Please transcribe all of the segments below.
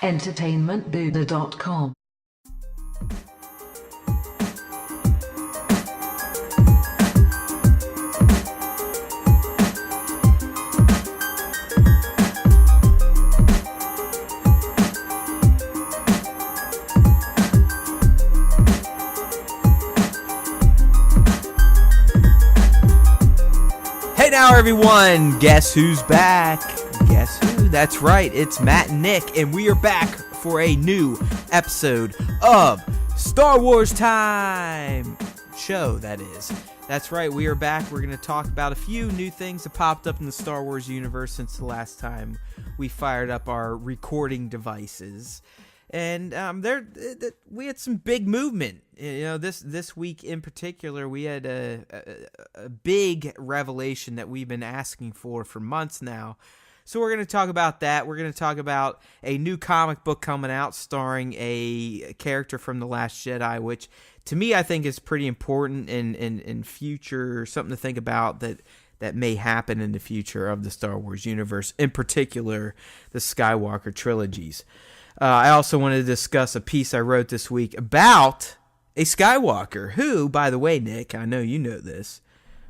entertainmentbuddha.com. Hey now everyone, guess who's back? Guess who? That's right, it's Matt and Nick, and we are back for a new episode of Star Wars Time show, that is. That's right, we are back. We're going to talk about a few new things that popped up in the Star Wars universe since the last time we fired up our recording devices. And we had some big movement. You know, this week in particular, we had a big revelation that we've been asking for months now. So we're going to talk about that. We're going to talk about a new comic book coming out starring a character from The Last Jedi, which to me I think is pretty important in future, something to think about that may happen in the future of the Star Wars universe, in particular the Skywalker trilogies. I also wanted to discuss a piece I wrote this week about a Skywalker who, by the way, Nick, I know you know this,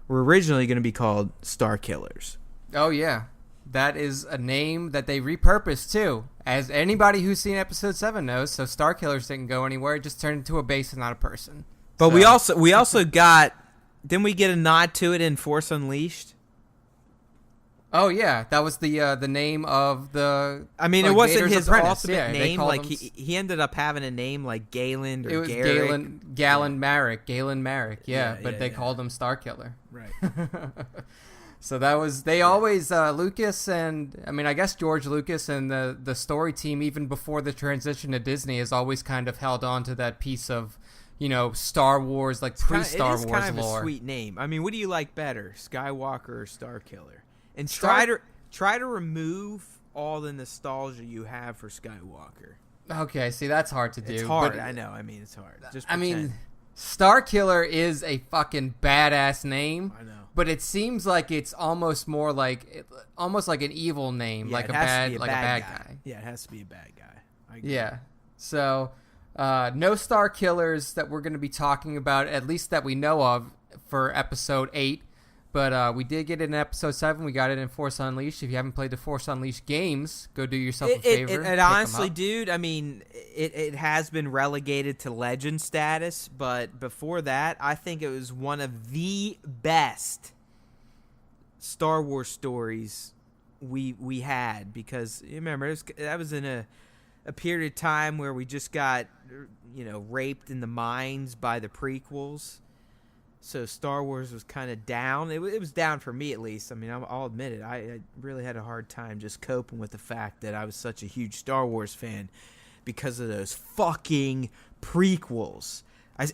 were originally going to be called Star Killers. Oh, yeah. That is a name that they repurposed, too. As anybody who's seen Episode 7 knows, so Star Killers didn't go anywhere. It just turned into a base and not a person. But we also got, didn't we get a nod to it in Force Unleashed? Oh yeah, that was the name of the. I mean, like, it wasn't Vader's his apprentice. ultimate name. Like him, he ended up having a name like Galen or it was Garrick. Galen Marek. Yeah, but they called him Starkiller. Right. So that was they always Lucas and I mean I guess George Lucas and the story team even before the transition to Disney has always kind of held on to that piece of, you know, Star Wars, like pre-Star Wars lore. It is kind of a sweet name. I mean, what do you like better, Skywalker or Starkiller? And try to remove all the nostalgia you have for Skywalker. Okay, see, that's hard to do. It's hard, I know. I mean, it's hard. Just pretend. I mean, Starkiller is a fucking badass name. I know. But it seems like it's almost more like an evil name, like a bad guy. Yeah, it has to be a bad guy. I agree. Yeah. So, no Star Killers that we're going to be talking about, at least that we know of, for Episode 8. But we did get it in Episode 7. We got it in Force Unleashed. If you haven't played the Force Unleashed games, go do yourself a favor. And honestly, dude, I mean, it has been relegated to legend status. But before that, I think it was one of the best Star Wars stories we had. Because, you remember, that was in a period of time where we just got, you know, raped in the mines by the prequels. So Star Wars was kind of down. It was down for me, at least. I mean, I'll admit it. I really had a hard time just coping with the fact that I was such a huge Star Wars fan because of those fucking prequels.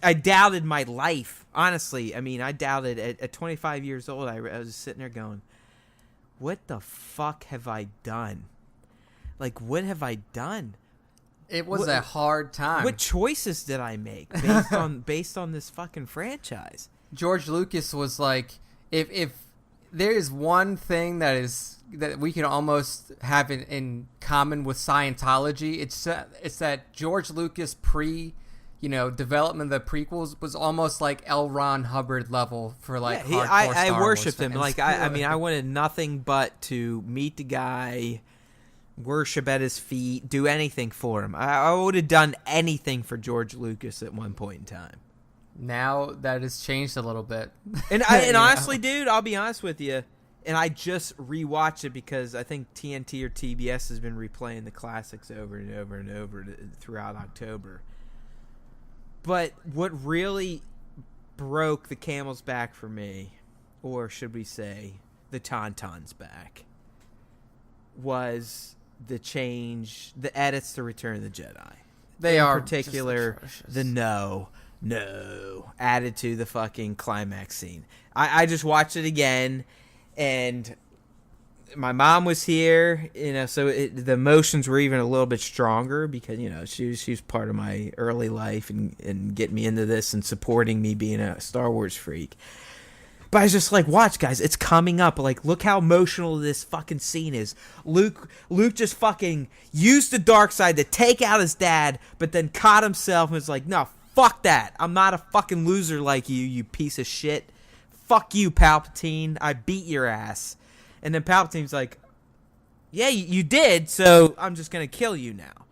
I doubted my life, honestly. I mean, I doubted at 25 years old. I was sitting there going, what the fuck have I done? Like, what have I done? It was a hard time. What choices did I make based on this fucking franchise? George Lucas was like, if there is one thing that we can almost have in common with Scientology, it's that George Lucas development of the prequels was almost like L. Ron Hubbard level for like hardcore I Star worshipped Wars him. fans. Like I mean, I wanted nothing but to meet the guy, worship at his feet, do anything for him. I would have done anything for George Lucas at one point in time. Now that has changed a little bit. And honestly, dude, I'll be honest with you, and I just rewatched it because I think TNT or TBS has been replaying the classics over and over and over throughout October. But what really broke the camel's back for me, or should we say the Tauntaun's back, was the edits to Return of the Jedi. They are in particular the no added to the fucking climax scene. I just watched it again, and my mom was here, so the emotions were even a little bit stronger because, she was part of my early life and getting me into this and supporting me being a Star Wars freak. But I was just like, watch, guys, it's coming up. Like, look how emotional this fucking scene is. Luke just fucking used the dark side to take out his dad, but then caught himself and was like, no, fuck that. I'm not a fucking loser like you piece of shit. Fuck you, Palpatine. I beat your ass. And then Palpatine's like, yeah, you did, so I'm just going to kill you now.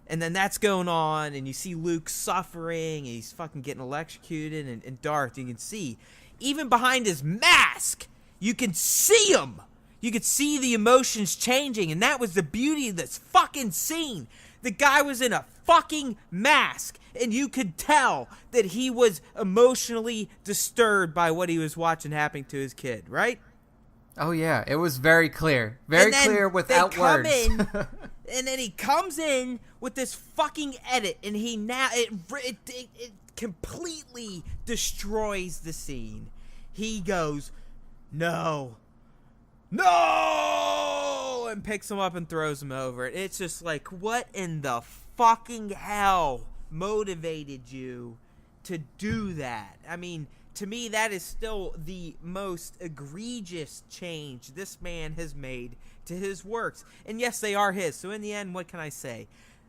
And then that's going on, and you see Luke suffering, and he's fucking getting electrocuted, and Darth, you can see, even behind his mask, you can see him. You could see the emotions changing, and that was the beauty of this fucking scene. The guy was in a fucking mask, and you could tell that he was emotionally disturbed by what he was watching happening to his kid, right? Oh, yeah. It was very clear. Very clear without words. And then he comes in with this fucking edit, and it completely destroys the scene. He goes, no, and picks him up and throws him over. It's just like, what in the fucking hell motivated you to do that? I mean, to me, that is still the most egregious change this man has made to his works. And yes, they are his. So in the end, what can I say?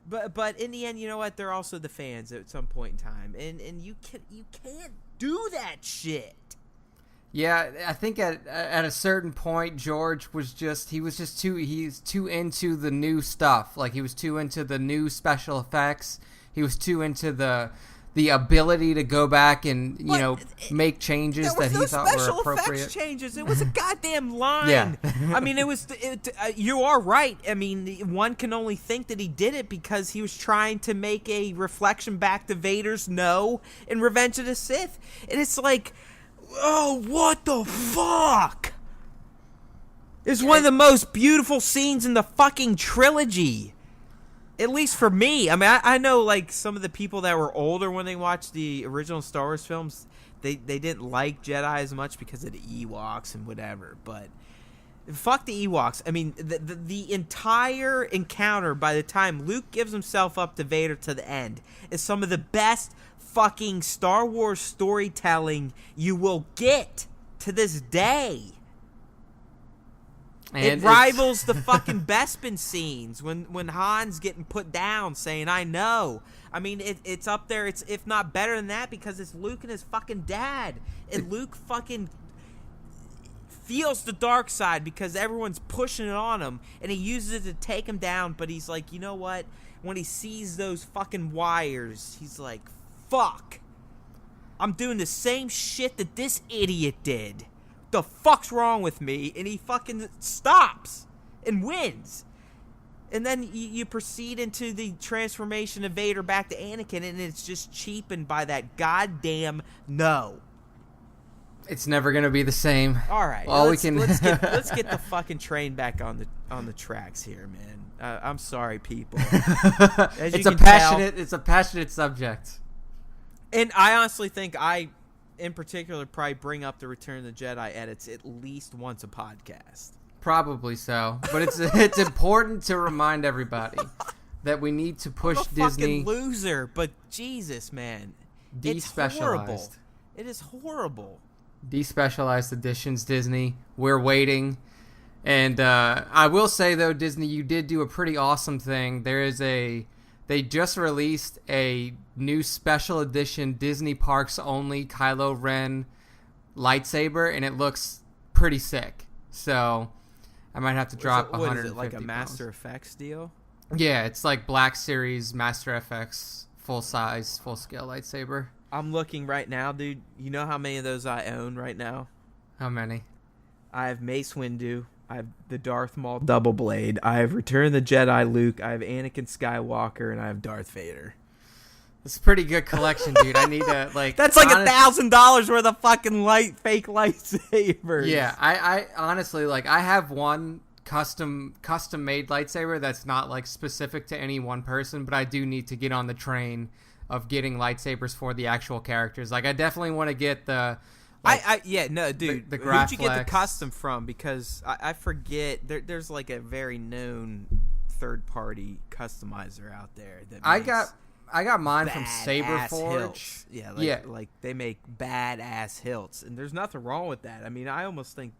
But in the end, you know what? They're also the fans at some point in time. And you can't do that shit. Yeah, I think at a certain point, George was he's too into the new stuff. Like, he was too into the new special effects. He was too into the ability to go back and, make changes that he thought were appropriate. Special effects changes. It was a goddamn line. Yeah. I mean, you are right. I mean, one can only think that he did it because he was trying to make a reflection back to Vader's no in Revenge of the Sith. And it's like, oh, what the fuck? It's one of the most beautiful scenes in the fucking trilogy. At least for me. I mean, I know, like, some of the people that were older when they watched the original Star Wars films, they didn't like Jedi as much because of the Ewoks and whatever, but fuck the Ewoks. I mean, the entire encounter, by the time Luke gives himself up to Vader to the end, is some of the best fucking Star Wars storytelling you will get to this day. And it rivals the fucking Bespin scenes when Han's getting put down saying, I know. I mean, it's up there. It's if not better than that because it's Luke and his fucking dad. And Luke fucking feels the dark side because everyone's pushing it on him. And he uses it to take him down. But he's like, you know what? When he sees those fucking wires, he's like, fuck. I'm doing the same shit that this idiot did. The fuck's wrong with me? And he fucking stops and wins. And then you proceed into the transformation of Vader back to Anakin, and it's just cheapened by that goddamn no. It's never gonna be the same. All right, let's get the fucking train back on the tracks here, man. I'm sorry, people. It's a passionate subject, and I honestly think in particular, probably bring up the Return of the Jedi edits at least once a podcast. Probably so, but it's important to remind everybody that we need to push I'm a Disney. Fucking loser, but Jesus, man, it's horrible. It is horrible. Despecialized editions, Disney. We're waiting, and I will say though, Disney, you did do a pretty awesome thing. They just released a new special edition Disney Parks only Kylo Ren lightsaber, and it looks pretty sick. So I might have to drop 150 What is it, like a Master Effects deal? Yeah, it's like Black Series Master FX full-size, full-scale lightsaber. I'm looking right now, dude. You know how many of those I own right now? How many? I have Mace Windu. I have the Darth Maul double blade. I have Return of the Jedi Luke. I have Anakin Skywalker, and I have Darth Vader. It's a pretty good collection, dude. I need to like. That's like $1,000 worth of fucking fake lightsabers. Yeah, I honestly like. I have one custom made lightsaber that's not like specific to any one person, but I do need to get on the train of getting lightsabers for the actual characters. Like, I definitely want to get the. Like, dude. The who'd you get the custom from? Because I forget. There's like a very known third-party customizer out there. mine from badass Saberforge. hilts. Like they make badass hilts, and there's nothing wrong with that. I mean, I almost think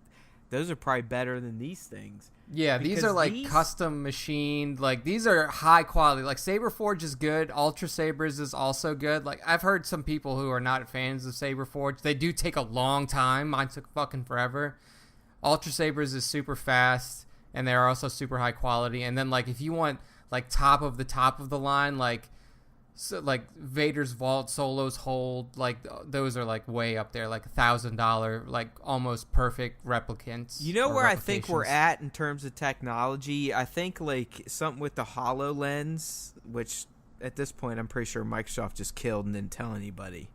those are probably better than these things. Yeah, these are like custom machined. Like these are high quality. Like Saberforge is good. Ultra Sabers is also good. Like I've heard some people who are not fans of Saberforge. They do take a long time. Mine took fucking forever. Ultra Sabers is super fast, and they're also super high quality. And then like if you want like top of the line, like Vader's Vault, Solo's Hold, like those are like way up there, like $1,000, like almost perfect replicants. You know where I think we're at in terms of technology? I think like something with the HoloLens, which at this point I'm pretty sure Microsoft just killed and didn't tell anybody.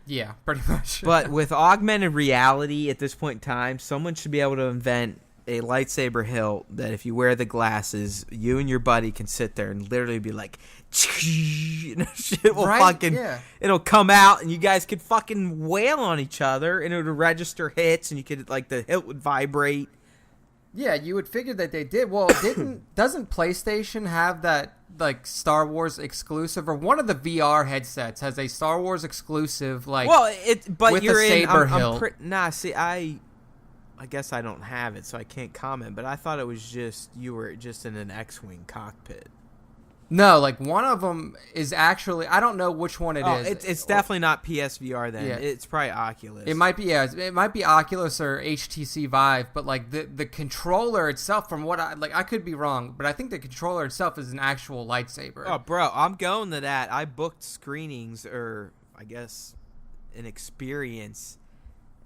Yeah, pretty much. But with augmented reality at this point in time, someone should be able to invent a lightsaber hilt that if you wear the glasses, you and your buddy can sit there and literally be like, shit will it'll come out and you guys could fucking wail on each other and it would register hits and you could like the hilt would vibrate. Yeah, you would figure that they did. Well, doesn't PlayStation have that like Star Wars exclusive, or one of the VR headsets has a Star Wars exclusive like but you're a saber hilt? I guess I don't have it, so I can't comment. But I thought it was just you were just in an X-wing cockpit. No, like one of them is actually, I don't know which one it is. It's definitely not PSVR then. Yeah. It's probably Oculus. It might be, yeah. It might be Oculus or HTC Vive, but like the controller itself, from what I could be wrong, but I think the controller itself is an actual lightsaber. Oh, bro, I'm going to that. I booked screenings, or I guess an experience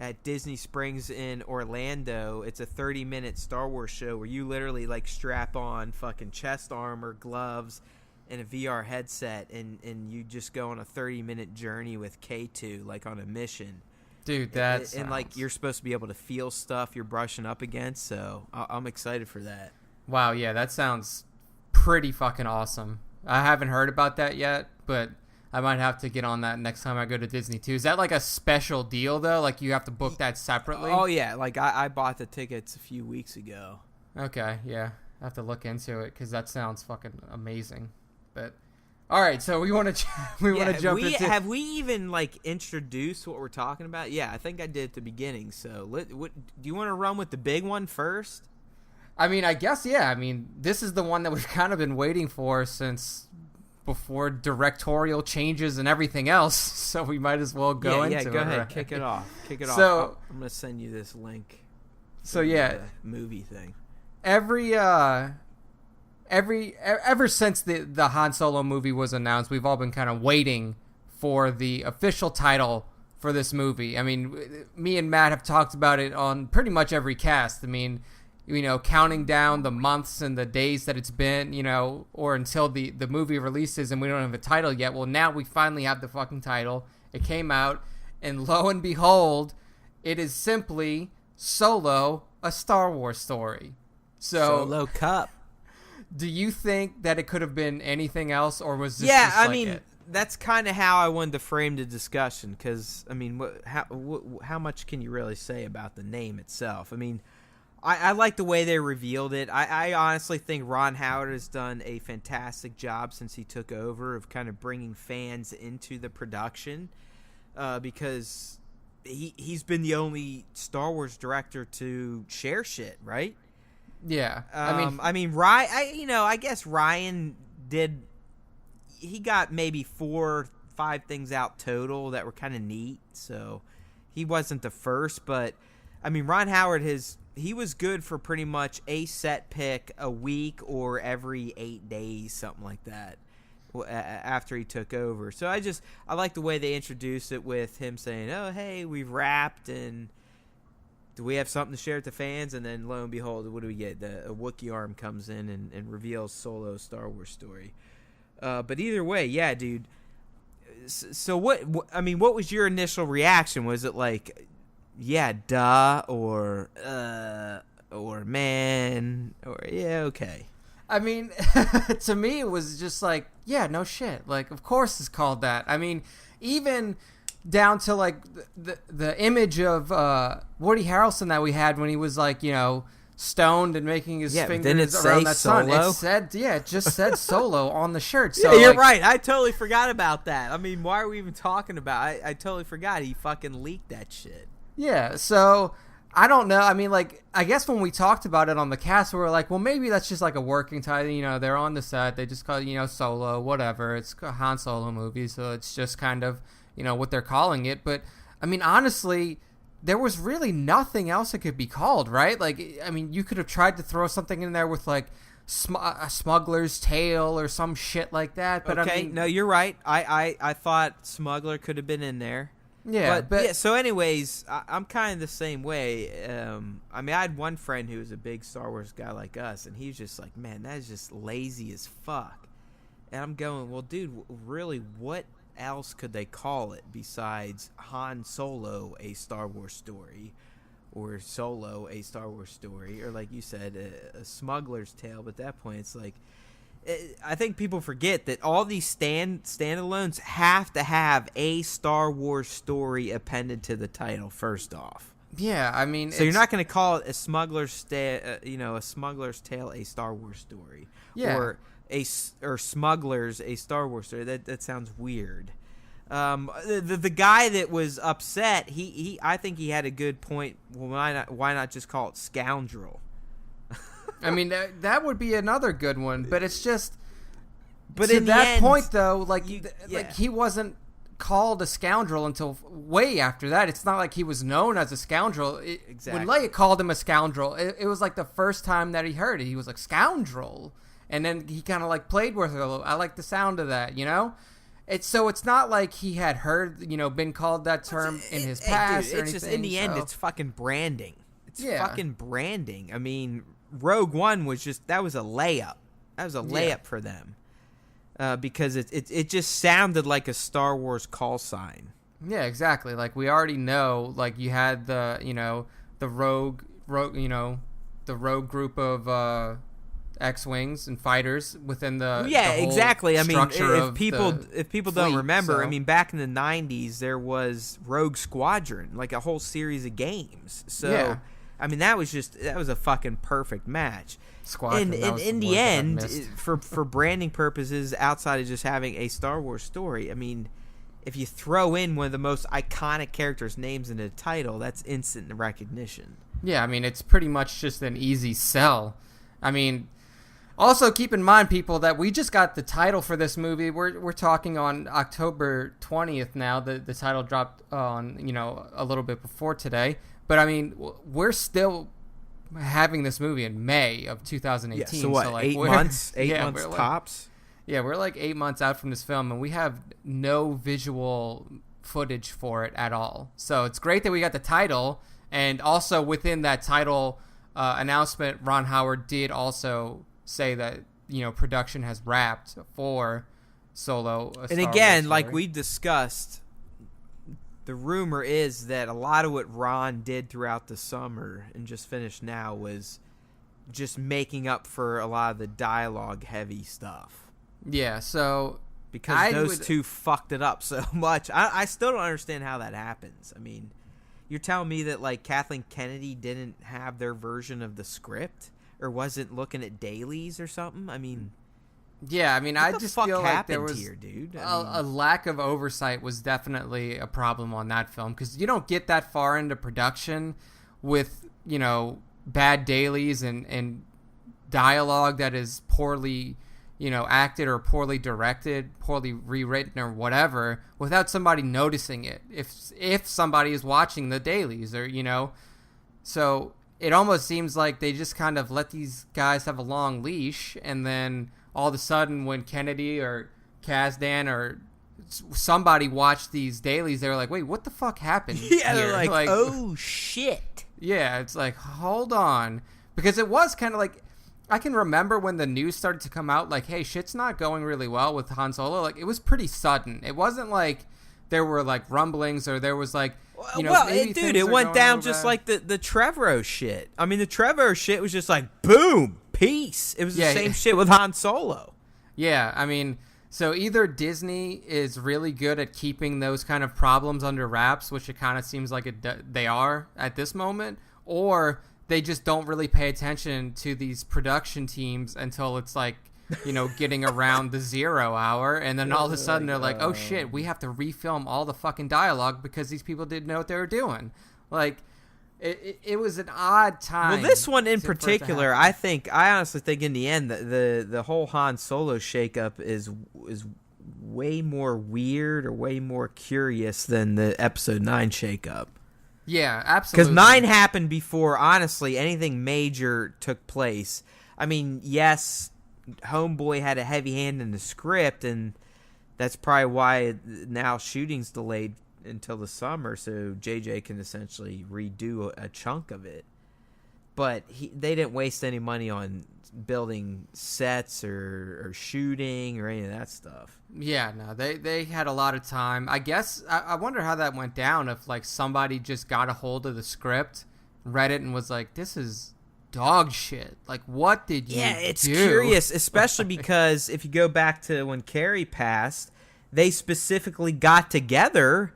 at Disney Springs in Orlando. It's a 30-minute Star Wars show where you literally like strap on fucking chest armor, gloves, and a VR headset, and you just go on a 30-minute journey with K2, like on a mission. Dude, and like you're supposed to be able to feel stuff you're brushing up against, so I'm excited for that. Wow, yeah, that sounds pretty fucking awesome. I haven't heard about that yet, but I might have to get on that next time I go to Disney too. Is that like a special deal though? Like you have to book that separately? Oh yeah, like I bought the tickets a few weeks ago. Okay, yeah, I have to look into it because that sounds fucking amazing. But all right, so we want to jump into. Have we even like introduced what we're talking about? Yeah, I think I did at the beginning. So do you want to run with the big one first? I mean, I guess yeah. I mean, this is the one that we've kind of been waiting for since before directorial changes and everything else, so we might as well go into it. Yeah, go ahead, kick it off. So, I'm gonna send you this link. So yeah, the movie thing. Ever since the Han Solo movie was announced, we've all been kind of waiting for the official title for this movie. I mean, me and Matt have talked about it on pretty much every cast. I mean, you know, counting down the months and the days that it's been, you know, or until the movie releases and we don't have a title yet. Well, now we finally have the fucking title. It came out, and lo and behold, it is simply Solo, a Star Wars story. So, Solo Cup. Do you think that it could have been anything else, or was this just like I mean, it? That's kind of how I wanted to frame the discussion, because, I mean, how much can you really say about the name itself? I mean, I like the way they revealed it. I honestly think Ron Howard has done a fantastic job since he took over of kind of bringing fans into the production, because he's been the only Star Wars director to share shit, right? Yeah. I mean, Ryan. I guess Ryan did. He got maybe 4 or 5 things out total that were kind of neat. So he wasn't the first, but I mean, Ron Howard he was good for pretty much a set pick a week or every 8 days, something like that, after he took over. So I like the way they introduced it with him saying, oh, hey, we've wrapped, and do we have something to share with the fans? And then lo and behold, what do we get? A Wookiee arm comes in and reveals Solo's Star Wars story. But either way, yeah, dude. So what was your initial reaction? Was it like, yeah, duh, or man, or yeah, okay? I mean, to me, it was just like, yeah, no shit. Like, of course it's called that. I mean, even down to like the image of Woody Harrelson that we had when he was like, you know, stoned and making his fingers around that sun. It said, it just said Solo on the shirt. So yeah, you're right. I totally forgot about that. I mean, why are we even talking about it? I totally forgot. He fucking leaked that shit. Yeah, so I don't know. I mean, like, I guess when we talked about it on the cast, we were like, well, maybe that's just like a working title. You know, they're on the set. They just call it, Solo, whatever. It's a Han Solo movie, so it's just kind of, what they're calling it. But, I mean, honestly, there was really nothing else it could be called, right? Like, I mean, you could have tried to throw something in there with, like, a smuggler's tale or some shit like that. But okay, I mean, no, you're right. I thought smuggler could have been in there. Yeah, but yeah. So, anyways, I'm kind of the same way. I mean, I had one friend who was a big Star Wars guy like us, and he was just like, "Man, that is just lazy as fuck." And I'm going, "Well, dude, really, what else could they call it besides Han Solo, a Star Wars story, or Solo, a Star Wars story, or like you said, a smuggler's tale?" But at that point, it's like, I think people forget that all these standalones have to have a Star Wars story appended to the title first off. Yeah, I mean, so you're not going to call it a smuggler's a smuggler's tale, a Star Wars story, or smugglers, a Star Wars story. That sounds weird. The guy that was upset, I think he had a good point. Well, why not just call it scoundrel? I mean, that would be another good one, but it's just. But to that point, though, like he wasn't called a scoundrel until way after that. It's not like he was known as a scoundrel. Exactly. When Leia called him a scoundrel, it was like the first time that he heard it. He was like, scoundrel, and then he kind of like played with it a little. I like the sound of that, It's not like he had heard, been called that term in his past. Dude, or anything, just in the end, it's fucking branding. It's fucking branding. I mean, Rogue One was a layup. That was a layup for them, because it just sounded like a Star Wars call sign. Yeah, exactly. Like we already know. Like you had the rogue the rogue group of X-wings and fighters within the exactly. I mean, if people don't fleet, remember, I mean, back in the 90s there was Rogue Squadron, like a whole series of games. So I mean, that was a fucking perfect match. Squadron, and in the end, for branding purposes, outside of just having a Star Wars story, I mean, if you throw in one of the most iconic characters' names in a title, that's instant recognition. Yeah, I mean, it's pretty much just an easy sell. I mean, also keep in mind, people, that we just got the title for this movie. We're talking on October 20th now. The title dropped on, a little bit before today. But, I mean, we're still having this movie in May of 2018. Yeah, so what, so like 8 months? 8 months tops? We're like 8 months out from this film, and we have no visual footage for it at all. So it's great that we got the title. And also within that title announcement, Ron Howard did also say that, production has wrapped for Solo. And again, like we discussed, the rumor is that a lot of what Ron did throughout the summer and just finished now was just making up for a lot of the dialogue-heavy stuff. Yeah, so because those two fucked it up so much. I still don't understand how that happens. I mean, you're telling me that, like, Kathleen Kennedy didn't have their version of the script or wasn't looking at dailies or something? I mean... Yeah, I mean, I just feel like there was here, dude? A lack of oversight was definitely a problem on that film, because you don't get that far into production with, bad dailies and dialogue that is poorly, acted or poorly directed, poorly rewritten or whatever, without somebody noticing it. If somebody is watching the dailies or, so it almost seems like they just kind of let these guys have a long leash, and then all of a sudden, when Kennedy or Kasdan or somebody watched these dailies, they were like, wait, what the fuck happened Yeah, here? They're like, oh, shit. Yeah, it's like, hold on. Because it was kind of like, I can remember when the news started to come out, like, hey, shit's not going really well with Han Solo. Like, it was pretty sudden. It wasn't like there were, like, rumblings or there was, like, it went down just like the Trevorrow shit. I mean, the Trevorrow shit was just like, boom. Peace. It was the same shit with Han Solo. Yeah, I mean, so either Disney is really good at keeping those kind of problems under wraps, which it kind of seems like they are at this moment, or they just don't really pay attention to these production teams until it's like, getting around the 0 hour, and then all of a sudden they're like, oh shit, we have to refilm all the fucking dialogue because these people didn't know what they were doing. Like, it was an odd time. Well, this one in particular, I honestly think in the end the whole Han Solo shakeup is way more weird or way more curious than the Episode 9 shakeup. Yeah, absolutely. Because 9 happened before, honestly, anything major took place. I mean, yes, Homeboy had a heavy hand in the script, and that's probably why now shooting's delayed until the summer, so JJ can essentially redo a chunk of it. But they didn't waste any money on building sets or shooting or any of that stuff. Yeah, no, they had a lot of time. I guess I wonder how that went down, if like somebody just got a hold of the script, read it, and was like, this is dog shit. Like, what did you do? Yeah, it's curious, especially because if you go back to when Carrie passed, they specifically got together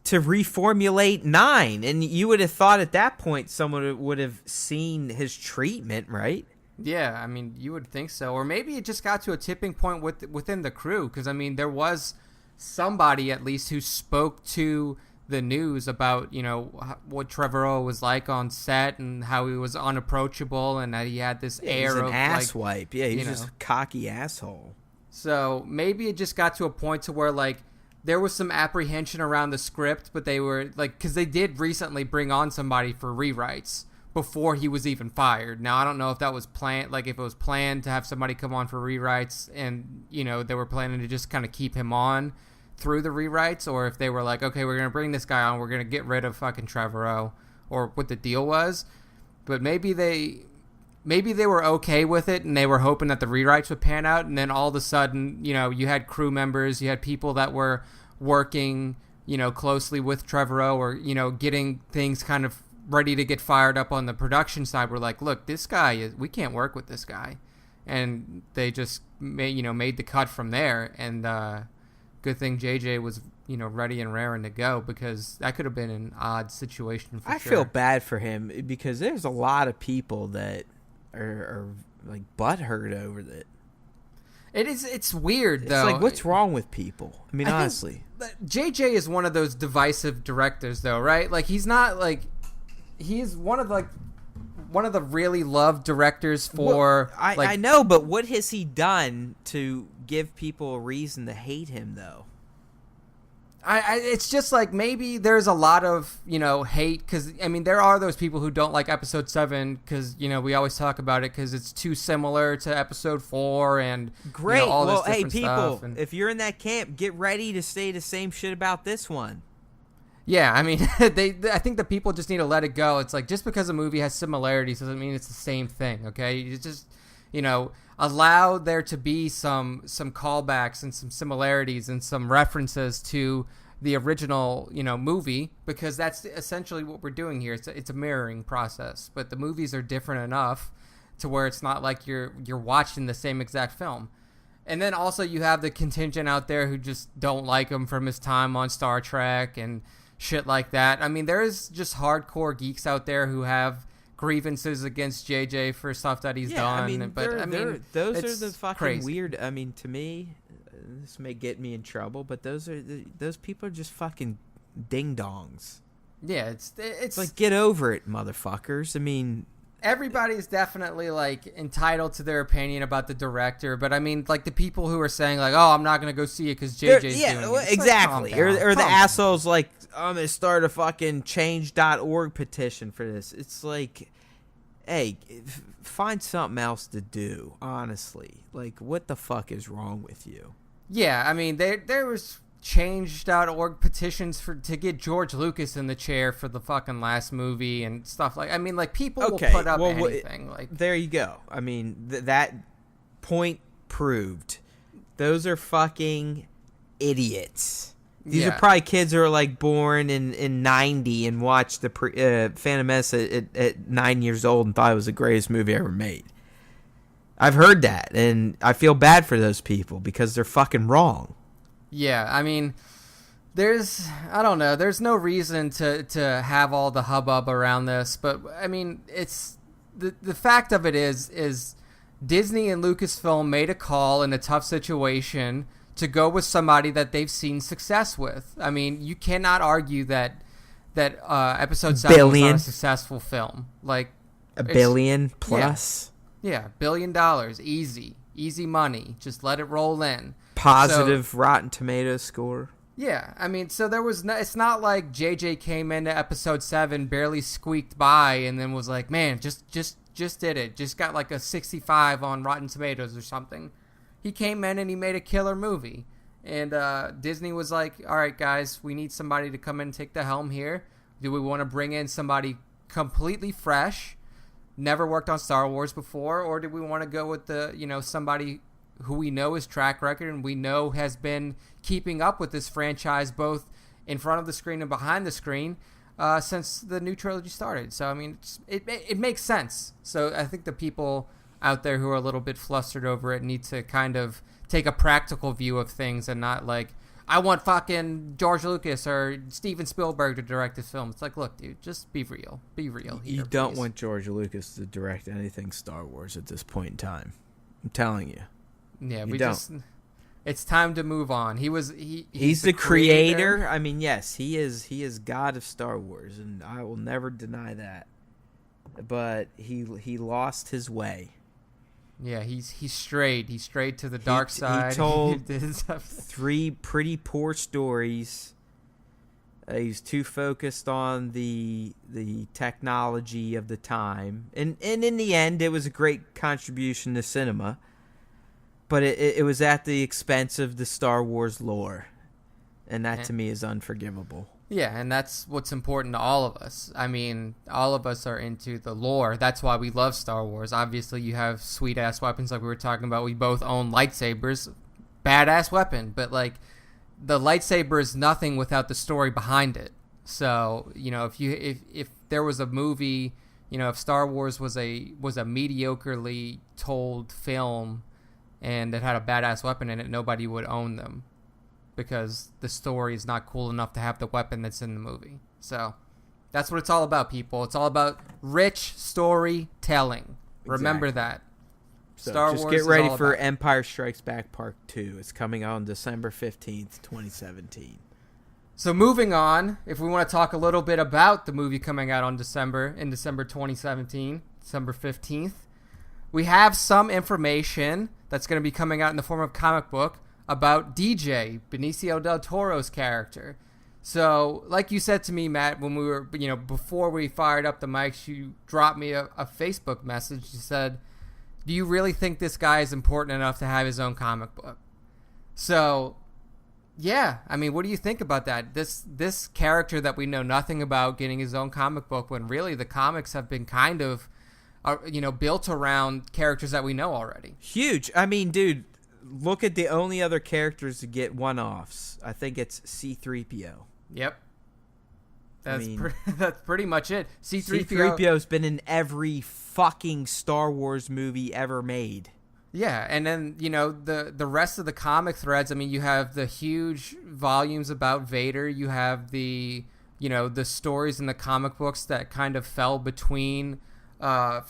to reformulate 9, and you would have thought at that point someone would have seen his treatment, right? Yeah, I mean, you would think so. Or maybe it just got to a tipping point within the crew, because, I mean, there was somebody at least who spoke to the news about, what Trevorrow was like on set and how he was unapproachable and that he had this air of, an asswipe. Yeah, he was just a cocky asshole. So maybe it just got to a point to where, like, there was some apprehension around the script, but they were, like, because they did recently bring on somebody for rewrites before he was even fired. Now, I don't know if that was planned, like, if it was planned to have somebody come on for rewrites and, they were planning to just kind of keep him on through the rewrites, or if they were like, okay, we're going to bring this guy on, we're going to get rid of fucking Trevorrow, or what the deal was. But maybe they were okay with it, and they were hoping that the rewrites would pan out, and then all of a sudden, you had crew members, you had people that were working, closely with Trevorrow, or, getting things kind of ready to get fired up on the production side. We're like, look, this guy we can't work with this guy. And they just made the cut from there, and good thing JJ was, ready and raring to go, because that could have been an odd situation for sure. I feel bad for him, because there's a lot of people that are like butthurt over that. It's weird, though. It's like, what's wrong with people? I mean, honestly. JJ is one of those divisive directors, though, right? Like, he's not, like... He's one of the really loved directors for... Well, I know, but what has he done to give people a reason to hate him, though? It's just like, maybe there's a lot of, hate, because, I mean, there are those people who don't like Episode 7, because, we always talk about it, because it's too similar to Episode 4, and great. All this hey, different people, stuff, if you're in that camp, get ready to say the same shit about this one. Yeah, I mean, I think the people just need to let it go. It's like, just because a movie has similarities doesn't mean it's the same thing, okay? You just, allow there to be some callbacks and some similarities and some references to the original, movie, because that's essentially what we're doing here. It's a mirroring process, but the movies are different enough to where it's not like you're watching the same exact film. And then also you have the contingent out there who just don't like him from his time on Star Trek and shit like that. I mean, there's just hardcore geeks out there who have grievances against JJ for stuff that he's done. I mean, those are the fucking crazy. Weird. I mean, to me, this may get me in trouble, but those people are just fucking ding dongs. Yeah, it's like, get over it, motherfuckers. I mean, everybody's definitely, like, entitled to their opinion about the director, but I mean, like, the people who are saying, like, oh, I'm not gonna go see it because JJ's doing it. Exactly. Like, or the assholes like, I'm gonna start a fucking change.org petition for this. It's like, hey, find something else to do, honestly. Like, what the fuck is wrong with you? Yeah, I mean, there was change.org petitions to get George Lucas in the chair for the fucking last movie and stuff like. I mean, like, people will put up anything. Like, there you go. I mean, that point proved. Those are fucking idiots. These are probably kids who are, like, born in 90 and watched the Phantom Menace at 9 years old and thought it was the greatest movie ever made. I've heard that, and I feel bad for those people because they're fucking wrong. Yeah, I mean, I don't know, there's no reason to have all the hubbub around this, but I mean, it's the fact of it is Disney and Lucasfilm made a call in a tough situation to go with somebody that they've seen success with. I mean, you cannot argue that Episode 7 was not a successful film. Like $1 billion plus. Yeah, $1 billion, easy money. Just let it roll in. Positive Rotten Tomatoes score. Yeah, I mean, so there was it's not like JJ came into Episode 7, barely squeaked by, and then was like, man, just did it. Just got like a 65 on Rotten Tomatoes or something. He came in and he made a killer movie. And Disney was like, all right, guys, we need somebody to come in and take the helm here. Do we want to bring in somebody completely fresh, never worked on Star Wars before, or do we want to go with somebody who we know is track record and we know has been keeping up with this franchise both in front of the screen and behind the screen since the new trilogy started? So, I mean, it makes sense. So I think the people out there who are a little bit flustered over it need to kind of take a practical view of things and not like, I want fucking George Lucas or Steven Spielberg to direct this film. It's like, look, dude, just be real. Be real here, You don't please. want George Lucas to direct anything Star Wars at this point in time. I'm telling you. Yeah, don't. It's time to move on. He's the creator. I mean, yes, he is God of Star Wars, and I will never deny that. But he lost his way. Yeah, he's strayed. He strayed to the dark side. He told 3 pretty poor stories. He's too focused on the technology of the time, and in the end, it was a great contribution to cinema. But it was at the expense of the Star Wars lore, and that to me is unforgivable. Yeah, and that's what's important to all of us. I mean, all of us are into the lore. That's why we love Star Wars. Obviously, you have sweet-ass weapons like we were talking about. We both own lightsabers. Badass weapon. But, like, the lightsaber is nothing without the story behind it. So, if there was a movie, if Star Wars was a mediocrely told film and it had a badass weapon in it, nobody would own them, because the story is not cool enough to have the weapon that's in the movie. So that's what it's all about, people. It's all about rich storytelling. Remember that. So Star just Wars get ready is for about Empire Strikes Back Part 2. It's coming out on December 15th, 2017. So moving on, if we want to talk a little bit about the movie coming out in December 2017, December 15th, we have some information that's going to be coming out in the form of comic book about DJ, Benicio del Toro's character. So, like you said to me, Matt, when we were, before we fired up the mics, you dropped me a Facebook message. You said, do you really think this guy is important enough to have his own comic book? So, yeah, I mean, what do you think about that? This character that we know nothing about getting his own comic book, when really the comics have been kind of, built around characters that we know already. Huge. I mean, dude, look at the only other characters to get one-offs. I think it's C-3PO. Yep. That's pretty much it. C-3PO's been in every fucking Star Wars movie ever made. Yeah, and then, the rest of the comic threads, I mean, you have the huge volumes about Vader. You have the stories in the comic books that kind of fell between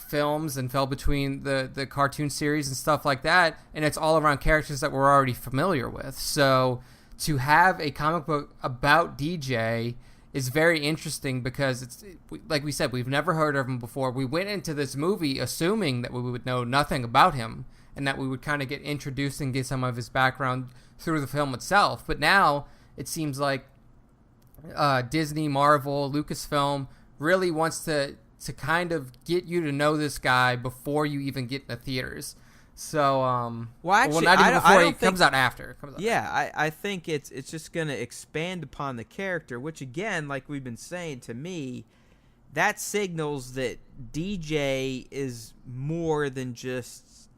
films and fell between the cartoon series and stuff like that, and it's all around characters that we're already familiar with. So to have a comic book about DJ is very interesting, because it's, like we said, we've never heard of him before. We went into this movie assuming that we would know nothing about him and that we would kind of get introduced and get some of his background through the film itself. But now it seems like Disney, Marvel, Lucasfilm really wants to kind of get you to know this guy before you even get in the theaters. So, not even before he comes out after. I think it's just going to expand upon the character, which, again, like we've been saying, to me, that signals that DJ is more than just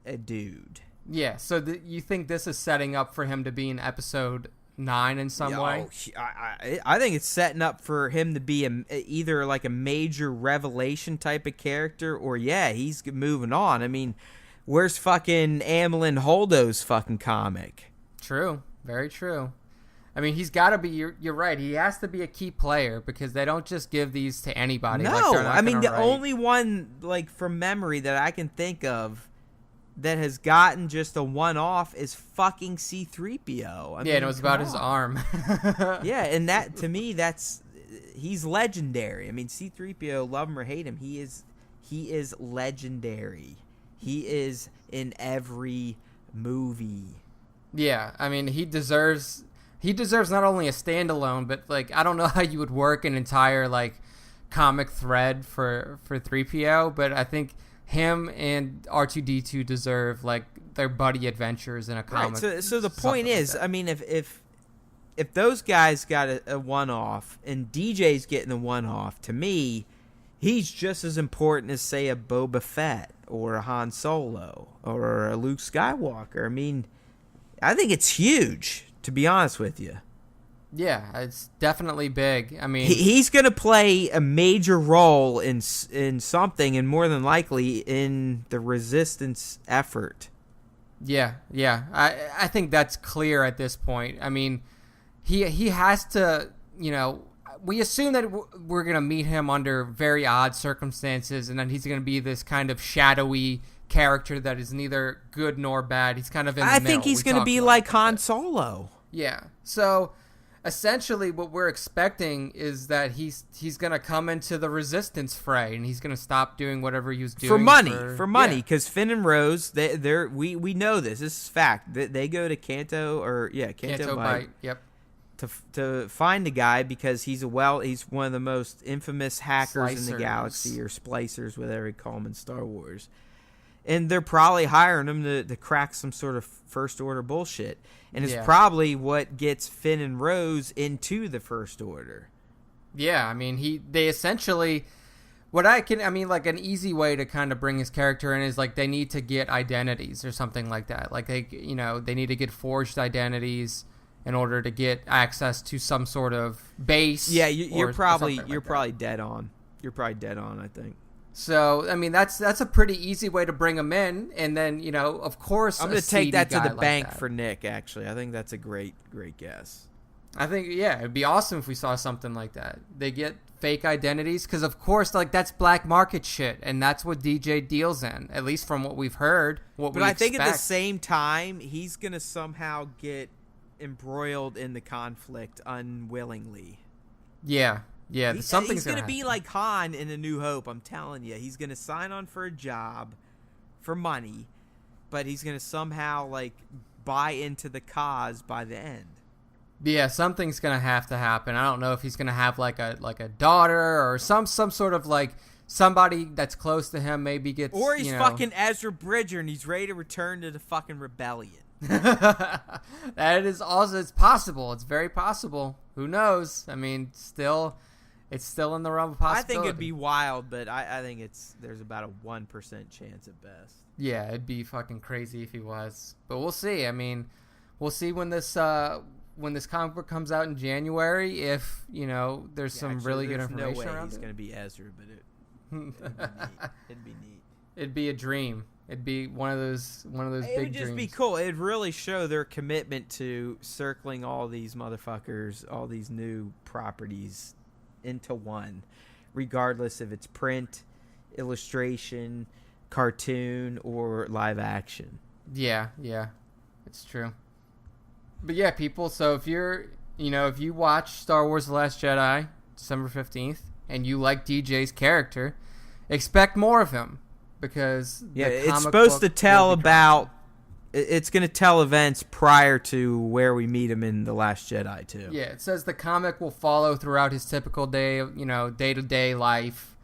a dude. Yeah, so you think this is setting up for him to be in Episode 9 in some way? I think it's setting up for him to be either like a major revelation type of character, or he's moving on. I mean, where's fucking Amlin Holdo's fucking comic? True, very true. I mean, he's got to be. You're right. He has to be a key player because they don't just give these to anybody. No, like, I mean the only one like from memory that I can think of that has gotten just a one-off is fucking C-3PO. And it was about his arm. Yeah, and that to me, he's legendary. I mean, C-3PO, love him or hate him, he is legendary. He is in every movie. Yeah, I mean, he deserves not only a standalone, but like I don't know how you would work an entire like comic thread for 3PO, but I think him and R2D2 deserve like their buddy adventures in a comic. Right. So the point is, I mean, if those guys got a one-off and DJ's getting a one-off, to me, he's just as important as say a Boba Fett or a Han Solo or a Luke Skywalker. I mean, I think it's huge, to be honest with you. Yeah, it's definitely big. I mean, he's going to play a major role in something, and more than likely in the Resistance effort. Yeah. I think that's clear at this point. I mean, he has to, we assume that we're going to meet him under very odd circumstances, and then he's going to be this kind of shadowy character that is neither good nor bad. He's kind of in the middle. I think he's going to be like Han Solo. Yeah. So essentially what we're expecting is that he's going to come into the Resistance fray, and he's going to stop doing whatever he was doing for money because Finn and Rose, we know this is fact, they go to Canto Bight. Yep. To find the guy because he's one of the most infamous hackers in the galaxy, or splicers, whatever you call them in Star Wars. And they're probably hiring him to crack some sort of First Order bullshit. And it's probably what gets Finn and Rose into the First Order. Yeah, I mean, they essentially, like an easy way to kind of bring his character in is like they need to get identities or something like that. Like they need to get forged identities in order to get access to some sort of base. Yeah, you're probably dead on. You're probably dead on, I think. So, I mean, that's a pretty easy way to bring him in. And then, of course, I'm going to take that to the bank for Nick, actually. I think that's a great guess. I think, it'd be awesome if we saw something like that. They get fake identities because, of course, like that's black market shit. And that's what DJ deals in, at least from what we've heard, But I think at the same time, he's going to somehow get embroiled in the conflict unwillingly. Yeah, something's going to be like Han in A New Hope. I'm telling you, he's going to sign on for a job for money, but he's going to somehow like buy into the cause by the end. Yeah, something's going to have to happen. I don't know if he's going to have like a daughter or some sort of like somebody that's close to him maybe gets, or he's fucking Ezra Bridger and he's ready to return to the fucking rebellion. That is also, it's possible. It's very possible. Who knows? I mean, it's still in the realm of possibility. I think it'd be wild, but I think there's about a 1% chance at best. Yeah, it'd be fucking crazy if he was. But we'll see. I mean, we'll see when this comic book comes out in January if, there's some really good information around it. He's going to be Ezra, but it'd be neat. It'd be a dream. It'd be one of those big dreams. It would just be cool. It'd really show their commitment to circling all these motherfuckers, all these new properties into one, regardless if it's print, illustration, cartoon, or live action. Yeah, it's true. But yeah, people, so if you watch Star Wars The Last Jedi, December 15th, and you like DJ's character, expect more of him. Because it's supposed to tell about. It's going to tell events prior to where we meet him in The Last Jedi too. Yeah, it says the comic will follow throughout his typical day-to-day life,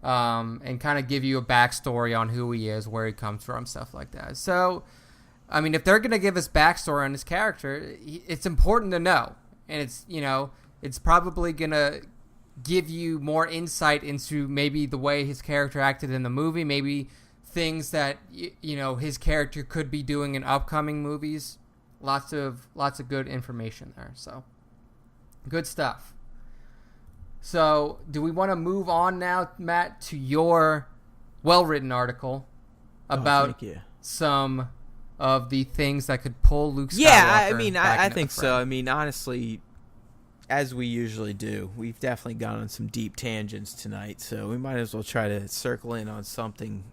and kind of give you a backstory on who he is, where he comes from, stuff like that. So, I mean, if they're going to give us backstory on his character, it's important to know, and it's probably going to give you more insight into maybe the way his character acted in the movie, maybe things that his character could be doing in upcoming movies. Lots of good information there. So good stuff. So do we want to move on now, Matt, to your well-written article about some of the things that could pull Luke Skywalker. Yeah, I mean, back I into think the so. frame. I mean, honestly, as we usually do, we've definitely gone on some deep tangents tonight, so we might as well try to circle in on something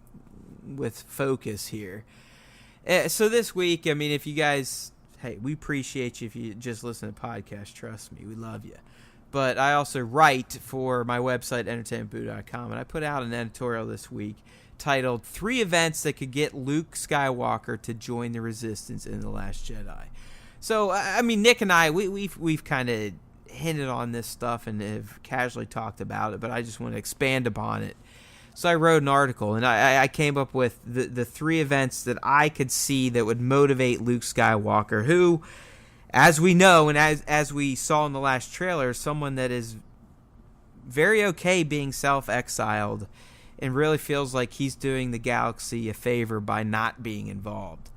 with focus here. So this week, I mean, if you guys, hey, we appreciate you if you just listen to podcasts. Trust me, we love you. But I also write for my website, entertainmentboo.com, and I put out an editorial this week titled 3 Events That Could Get Luke Skywalker to Join the Resistance in The Last Jedi. So, I mean, Nick and I, we've kind of hinted on this stuff and have casually talked about it, but I just want to expand upon it. So I wrote an article, and I came up with the 3 events that I could see that would motivate Luke Skywalker, who, as we know and as we saw in the last trailer, is someone that is very okay being self-exiled and really feels like he's doing the galaxy a favor by not being involved.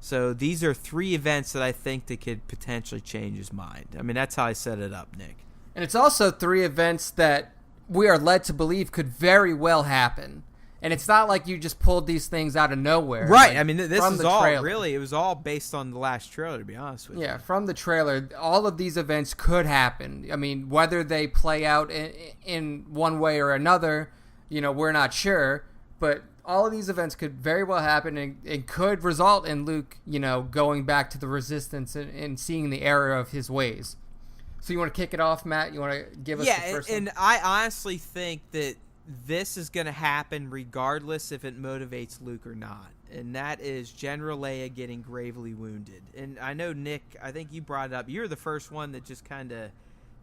So these are 3 events that I think that could potentially change his mind. I mean, that's how I set it up, Nick. And it's also 3 events that we are led to believe could very well happen. And it's not like you just pulled these things out of nowhere. Right. Like, I mean, this is all trailer. really, it was all based on the last trailer, to be honest with you. Yeah, from the trailer, all of these events could happen. I mean, whether they play out in one way or another, we're not sure. But all of these events could very well happen and could result in Luke, going back to the Resistance and seeing the error of his ways. So you want to kick it off, Matt? You want to give us the first one? And I honestly think that this is going to happen regardless if it motivates Luke or not. And that is General Leia getting gravely wounded. And I know, Nick, I think you brought it up. You're the first one that just kind of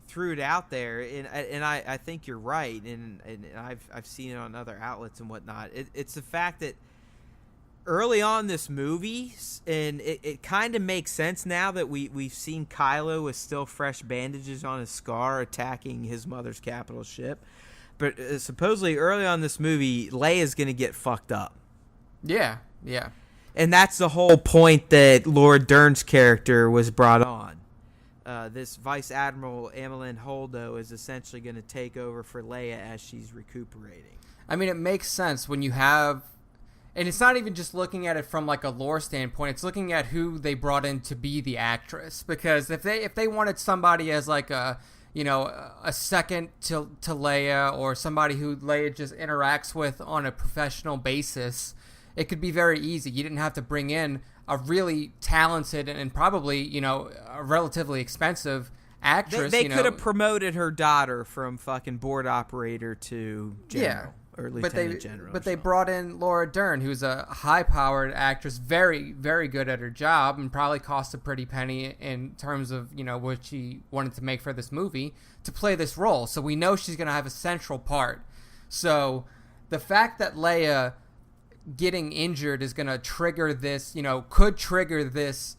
threw it out there, and I think you're right, and I've seen it on other outlets and whatnot. It's the fact that early on this movie, and it kind of makes sense now that we've seen Kylo with still fresh bandages on his scar attacking his mother's capital ship, but supposedly early on this movie, Leia's going to get fucked up. Yeah. And that's the whole point that Laura Dern's character was brought on. This Vice Admiral Amelin Holdo is essentially going to take over for Leia as she's recuperating. I mean, it makes sense when you have, and it's not even just looking at it from like a lore standpoint. It's looking at who they brought in to be the actress. Because if they wanted somebody as like a second to Leia, or somebody who Leia just interacts with on a professional basis, it could be very easy. You didn't have to bring in a really talented and probably, a relatively expensive actress. They could have promoted her daughter from fucking board operator to general or lieutenant general. But they brought in Laura Dern, who's a high-powered actress, very, very good at her job, and probably cost a pretty penny in terms of, what she wanted to make for this movie to play this role. So we know she's going to have a central part. So the fact that Leia getting injured is going to trigger this, could trigger this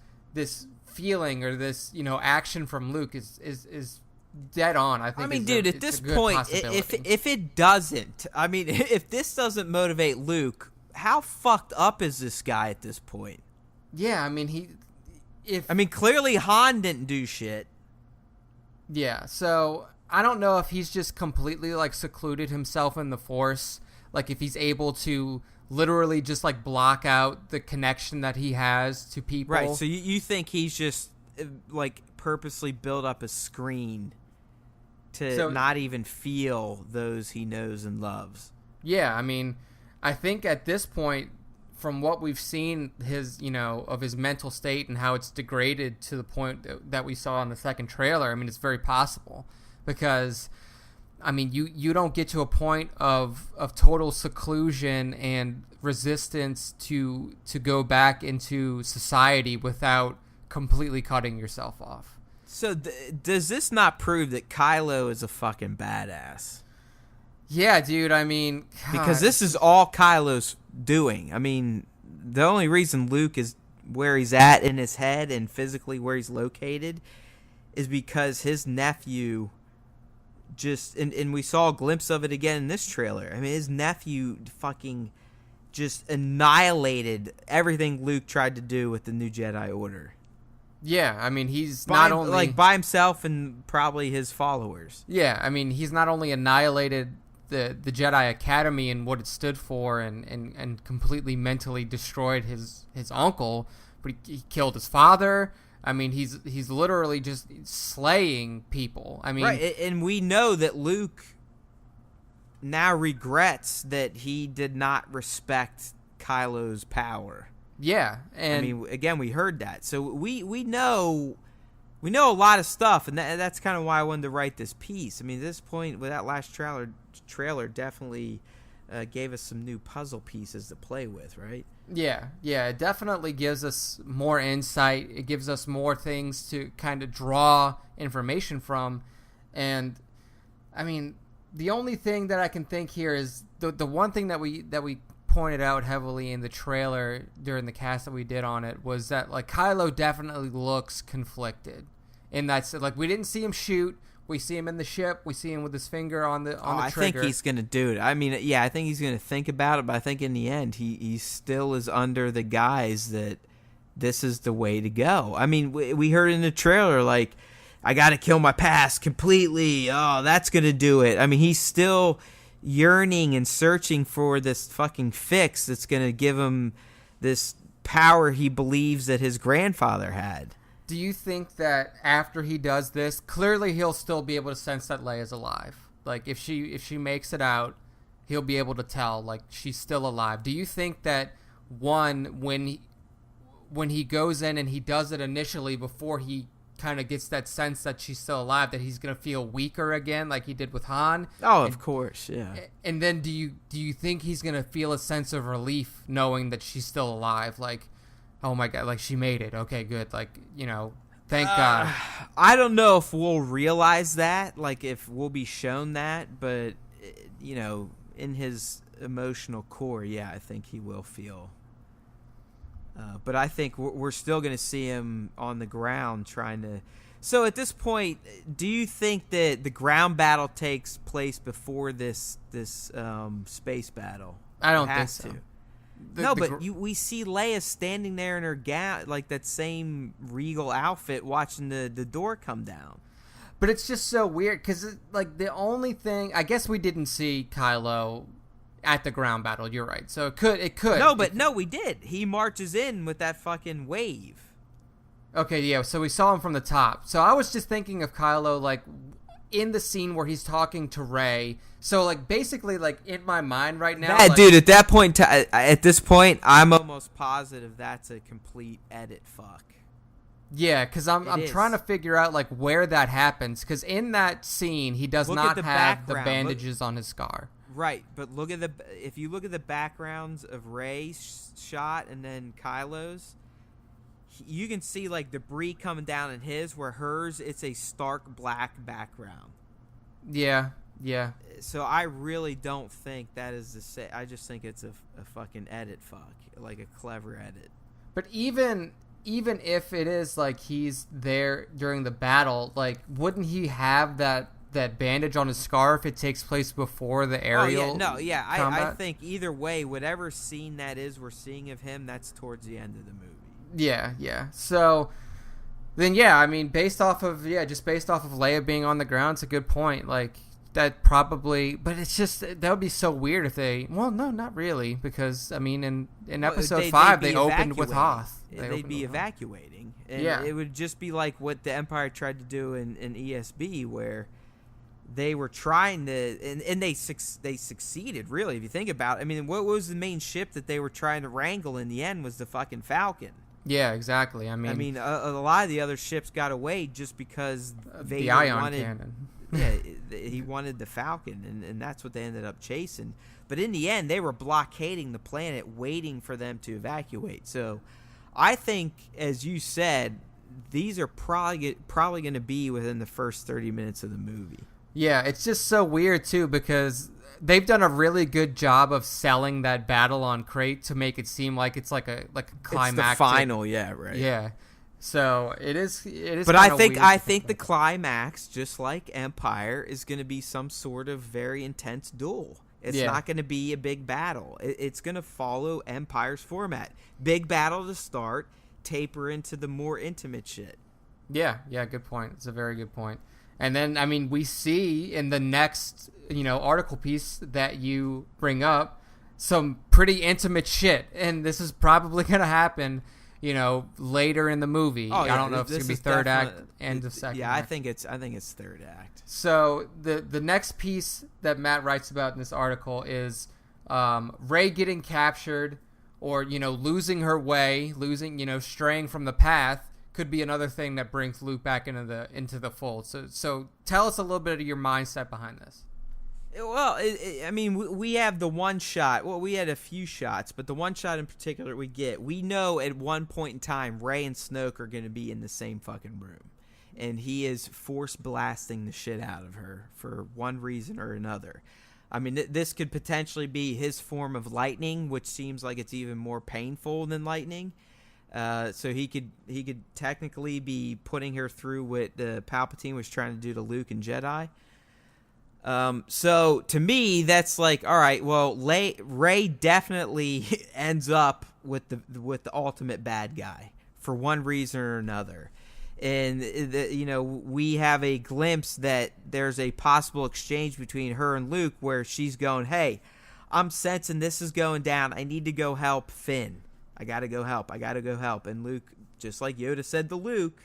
feeling or this, action from Luke is dead on. I think. Dude, at this point, if it doesn't, if this doesn't motivate Luke, how fucked up is this guy at this point? Yeah, clearly Han didn't do shit. Yeah, so I don't know if he's just completely like secluded himself in the Force, like if he's able to literally just like block out the connection that he has to people. Right, so you think he's just like purposely built up a screen to not even feel those he knows and loves. Yeah, I think at this point, from what we've seen his of his mental state and how it's degraded to the point that we saw in the second trailer, it's very possible, because you don't get to a point of total seclusion and resistance to go back into society without completely cutting yourself off. So does this not prove that Kylo is a fucking badass? Yeah, dude, God. Because this is all Kylo's doing. The only reason Luke is where he's at in his head and physically where he's located is because his nephew just, and we saw a glimpse of it again in this trailer. His nephew fucking just annihilated everything Luke tried to do with the New Jedi Order. Yeah, he's not only by himself and probably his followers. Yeah, he's not only annihilated the Jedi Academy and what it stood for, and completely mentally destroyed his uncle. But he killed his father. I mean, he's literally just slaying people. I mean, right, and we know that Luke now regrets that he did not respect Kylo's power. Yeah, and I mean, again, we heard that, so we know a lot of stuff, and that's kind of why I wanted to write this piece. I mean, at this point, with that last trailer definitely gave us some new puzzle pieces to play with, right? Yeah, it definitely gives us more insight. It gives us more things to kind of draw information from, and I mean, the only thing that I can think here is the one thing that we pointed out heavily in the trailer during the cast that we did on it was that like Kylo definitely looks conflicted. And that's like we didn't see him shoot. We see him in the ship. We see him with his finger on the trigger. I think he's gonna do it. I mean, yeah, I think he's gonna think about it, but I think in the end, he still is under the guise that this is the way to go. I mean, we heard in the trailer like, I got to kill my past completely. Oh, that's gonna do it. I mean, he's still yearning and searching for this fucking fix that's gonna give him this power he believes that his grandfather had. Do you think that after he does this, clearly he'll still be able to sense that Leia's alive? Like if she makes it out, he'll be able to tell like she's still alive. Do you think that when he goes in and he does it initially before he kind of gets that sense that she's still alive, that he's gonna feel weaker again like he did with Han? Oh, of course, yeah. And then do you think he's gonna feel a sense of relief knowing that she's still alive? Like, oh my God, like she made it. Okay, good. Like, you know, thank God. I don't know if we'll realize that, like if we'll be shown that, but, you know, in his emotional core, yeah, I think he will feel. But I think we're still going to see him on the ground trying to. So at this point, do you think that the ground battle takes place before this space battle? I don't think so. We see Leia standing there in her gown, like that same regal outfit, watching the door come down. But it's just so weird because, like, the only thing I guess we didn't see Kylo at the ground battle. You're right. So it could. No, we did. He marches in with that fucking wave. Okay, yeah. So we saw him from the top. So I was just thinking of Kylo, like, in the scene where he's talking to Rey. So, like, basically, like, in my mind right now... Like, dude, at this point, I'm almost positive that's a complete edit fuck. Yeah, because I'm trying to figure out, like, where that happens. Because in that scene, he does not have the bandages on his scar. Right, but if you look at the backgrounds of Rey's shot and then Kylo's, you can see, like, debris coming down in his, where hers, it's a stark black background. Yeah. So I really don't think that is the same. I just think it's a fucking edit fuck, like a clever edit. But even if it is, like, he's there during the battle, like, wouldn't he have that bandage on his scar if it takes place before the aerial combat? I think either way, whatever scene that is we're seeing of him, that's towards the end of the movie. Yeah. So then, yeah, I mean, based off of Leia being on the ground, it's a good point. Like, that probably, but it's just, that would be so weird if they, well, no, not really, because, I mean, in episode 5, they opened with Hoth. They'd be evacuating. And yeah. It would just be like what the Empire tried to do in ESB, where they were trying to, and they succeeded, really, if you think about it. I mean, what was the main ship that they were trying to wrangle in the end was the fucking Falcon. Yeah, exactly. I mean, a lot of the other ships got away just because the ion cannon. Yeah, he wanted the Falcon, and that's what they ended up chasing. But in the end, they were blockading the planet, waiting for them to evacuate. So I think, as you said, these are probably going to be within the first 30 minutes of the movie. Yeah, it's just so weird, too, because they've done a really good job of selling that battle on Crate to make it seem like it's like a climactic. It's the final, yeah, right. Yeah. So it is. But I think the climax, just like Empire, is going to be some sort of very intense duel. It's not going to be a big battle. It's going to follow Empire's format. Big battle to start, taper into the more intimate shit. Yeah, good point. It's a very good point. And then, I mean, we see in the next, article piece that you bring up some pretty intimate shit. And this is probably going to happen, later in the movie. Oh, yeah, I don't know if it's going to be third act, end of second Yeah, act. I think it's third act. So the next piece that Matt writes about in this article is Rey getting captured or, losing her way, straying from the path could be another thing that brings Luke back into the fold. So tell us a little bit of your mindset behind this. Well, I mean, we have the one shot. Well, we had a few shots, but the one shot in particular we know at one point in time, Rey and Snoke are going to be in the same fucking room. And he is force blasting the shit out of her for one reason or another. I mean, this could potentially be his form of lightning, which seems like it's even more painful than lightning. So he could technically be putting her through what Palpatine was trying to do to Luke and Jedi. So to me, that's like, all right, well, Rey definitely ends up with the ultimate bad guy for one reason or another. And we have a glimpse that there's a possible exchange between her and Luke where she's going, hey, I'm sensing this is going down. I need to go help Finn. I got to go help. And Luke, just like Yoda said to Luke,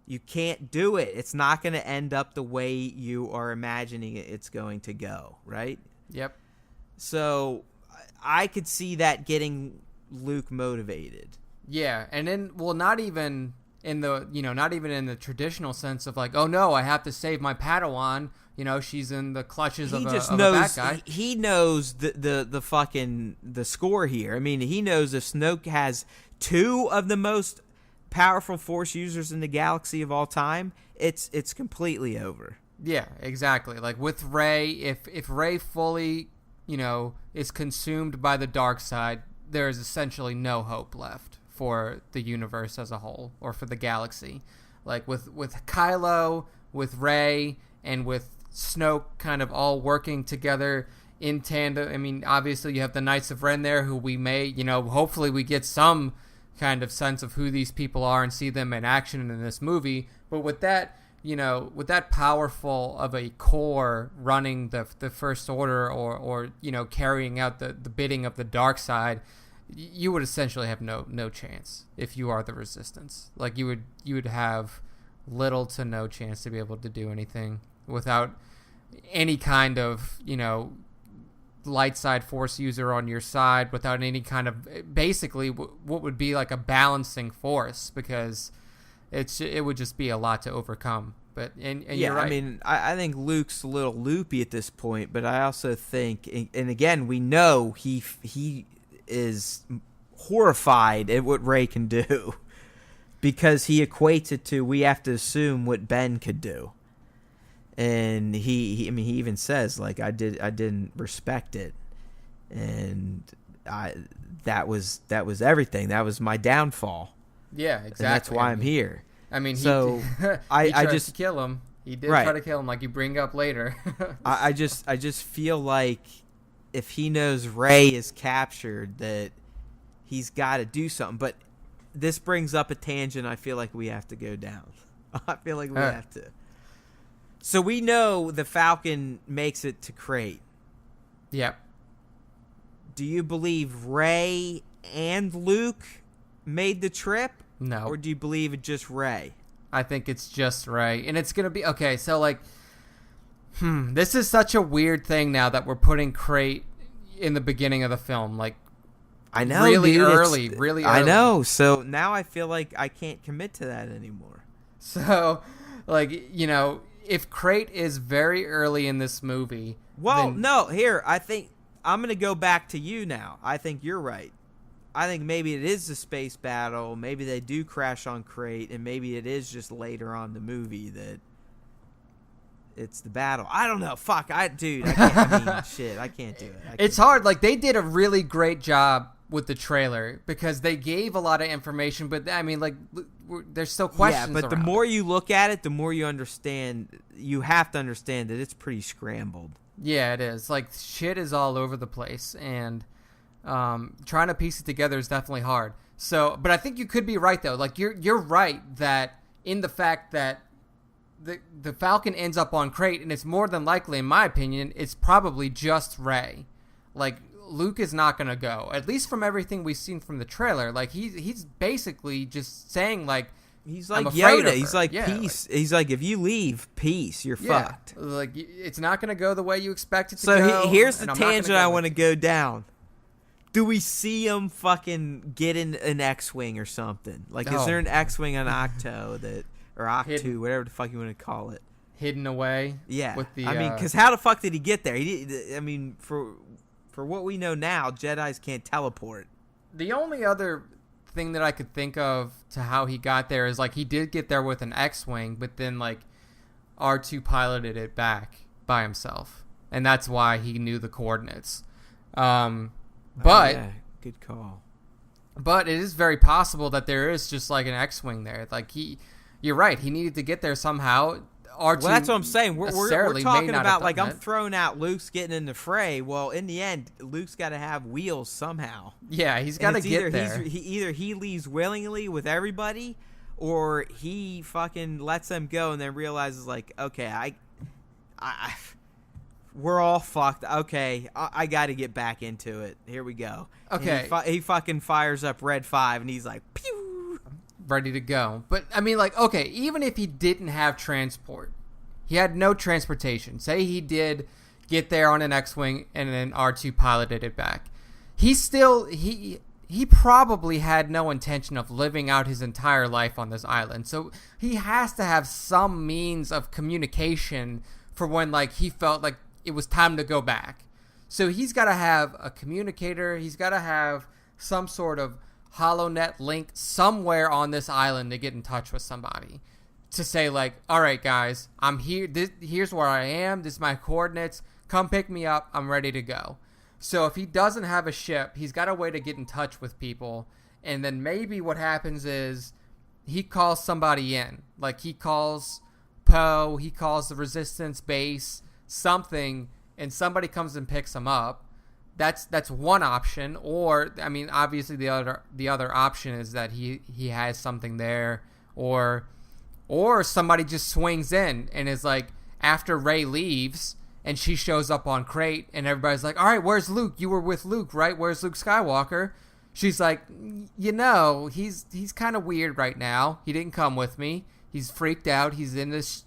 you can't do it. It's not going to end up the way you are imagining it's going to go, right? Yep. So I could see that getting Luke motivated. Yeah, and then, well, not even in the traditional sense of like, oh no, I have to save my Padawan. She's in the clutches of a bad guy. He knows the fucking the score here. I mean, he knows if Snoke has two of the most powerful Force users in the galaxy of all time, it's completely over. Yeah, exactly. Like with Rey, if Rey fully, is consumed by the dark side, there is essentially no hope left for the universe as a whole or for the galaxy. Like with Kylo, with Rey, and with Snoke kind of all working together in tandem. I mean, obviously you have the Knights of Ren there who we may, hopefully we get some kind of sense of who these people are and see them in action in this movie. But with that, with that powerful of a core running the First Order or carrying out the bidding of the dark side, you would essentially have no chance if you are the Resistance. Like you would have little to no chance to be able to do anything without any kind of light side Force user on your side, without any kind of basically what would be like a balancing force, because it would just be a lot to overcome. But and yeah, you're right. I mean, I think Luke's a little loopy at this point, but I also think, and again, we know he is horrified at what Rey can do because he equates it to, we have to assume what Ben could do. And he even says, like, I didn't respect it, and that was everything. That was my downfall. Yeah, exactly. And that's why I'm here. I mean, so he tried to kill him. He did try to kill him, like you bring up later. I just feel like if he knows Rey is captured, that he's got to do something. But this brings up a tangent I feel like we have to go down. I feel like we have to. So we know the Falcon makes it to Crate. Yep. Do you believe Rey and Luke made the trip? No. Or do you believe it's just Rey? I think it's just Rey. And it's going to be... Okay, so like... this is such a weird thing now that we're putting Crate in the beginning of the film. Like, I know, really dude, early. I know. So now I feel like I can't commit to that anymore. So, like, if Crate is very early in this movie... Well, no, here, I think... I'm going to go back to you now. I think you're right. I think maybe it is the space battle. Maybe they do crash on Crate, and maybe it is just later on the movie that it's the battle. I don't know. Fuck, shit, I can't do it. It's hard. Like, they did a really great job with the trailer because they gave a lot of information, but I mean, like, there's still questions. Yeah, but the more you look at it, the more you understand. You have to understand that it's pretty scrambled. Yeah, it is. Like, shit is all over the place, and trying to piece it together is definitely hard. So, but I think you could be right though. Like, you're right that in the fact that the Falcon ends up on Crate, and it's more than likely, in my opinion, it's probably just Rey. Like, Luke is not going to go, at least from everything we've seen from the trailer. Like, he's basically just saying, like, he's like Yoda. He's like, peace. Like, he's like, if you leave, peace, you're fucked. Like, it's not going to go the way you expect it to go. So here's the tangent I want to go down. Do we see him fucking get in an X-Wing or something? Like, is there an X-Wing on Octo or Octu, whatever the fuck you want to call it? Hidden away? Yeah. With the, I mean, because how the fuck did he get there? For what we know now, Jedis can't teleport. The only other thing that I could think of to how he got there is, like, he did get there with an X-Wing, but then, like, R2 piloted it back by himself. And that's why he knew the coordinates. But yeah, good call. But it is very possible that there is just, like, an X-Wing there. Like, you're right. He needed to get there somehow. R2 well, that's what I'm saying. We're talking about, like, I'm throwing out Luke's getting in the fray. Well, in the end, Luke's got to have wheels somehow. Yeah, he's got to get there. Either he leaves willingly with everybody, or he fucking lets them go and then realizes, like, okay, we're all fucked. Okay, I got to get back into it. Here we go. Okay. He fucking fires up Red 5, and he's like, pew! Ready to go. But, I mean, like, okay, even if he didn't have transport, he had no transportation. Say he did get there on an X-Wing and then R2 piloted it back. He probably had no intention of living out his entire life on this island. So he has to have some means of communication for when, like, he felt like it was time to go back. So he's got to have a communicator. He's got to have some sort of HoloNet link somewhere on this island to get in touch with somebody to say, like, all right, guys, I'm here. Here's where I am. This is my coordinates. Come pick me up. I'm ready to go. So if he doesn't have a ship, he's got a way to get in touch with people. And then maybe what happens is he calls somebody in. Like, he calls Poe, he calls the Resistance base, something, and somebody comes and picks him up. That's one option. Or, I mean, obviously the other option is that he has something there, or somebody just swings in and is like, after Rey leaves and she shows up on Crate and everybody's like, all right, where's Luke? You were with Luke, right? Where's Luke Skywalker? She's like, he's kind of weird right now. He didn't come with me. He's freaked out. He's in this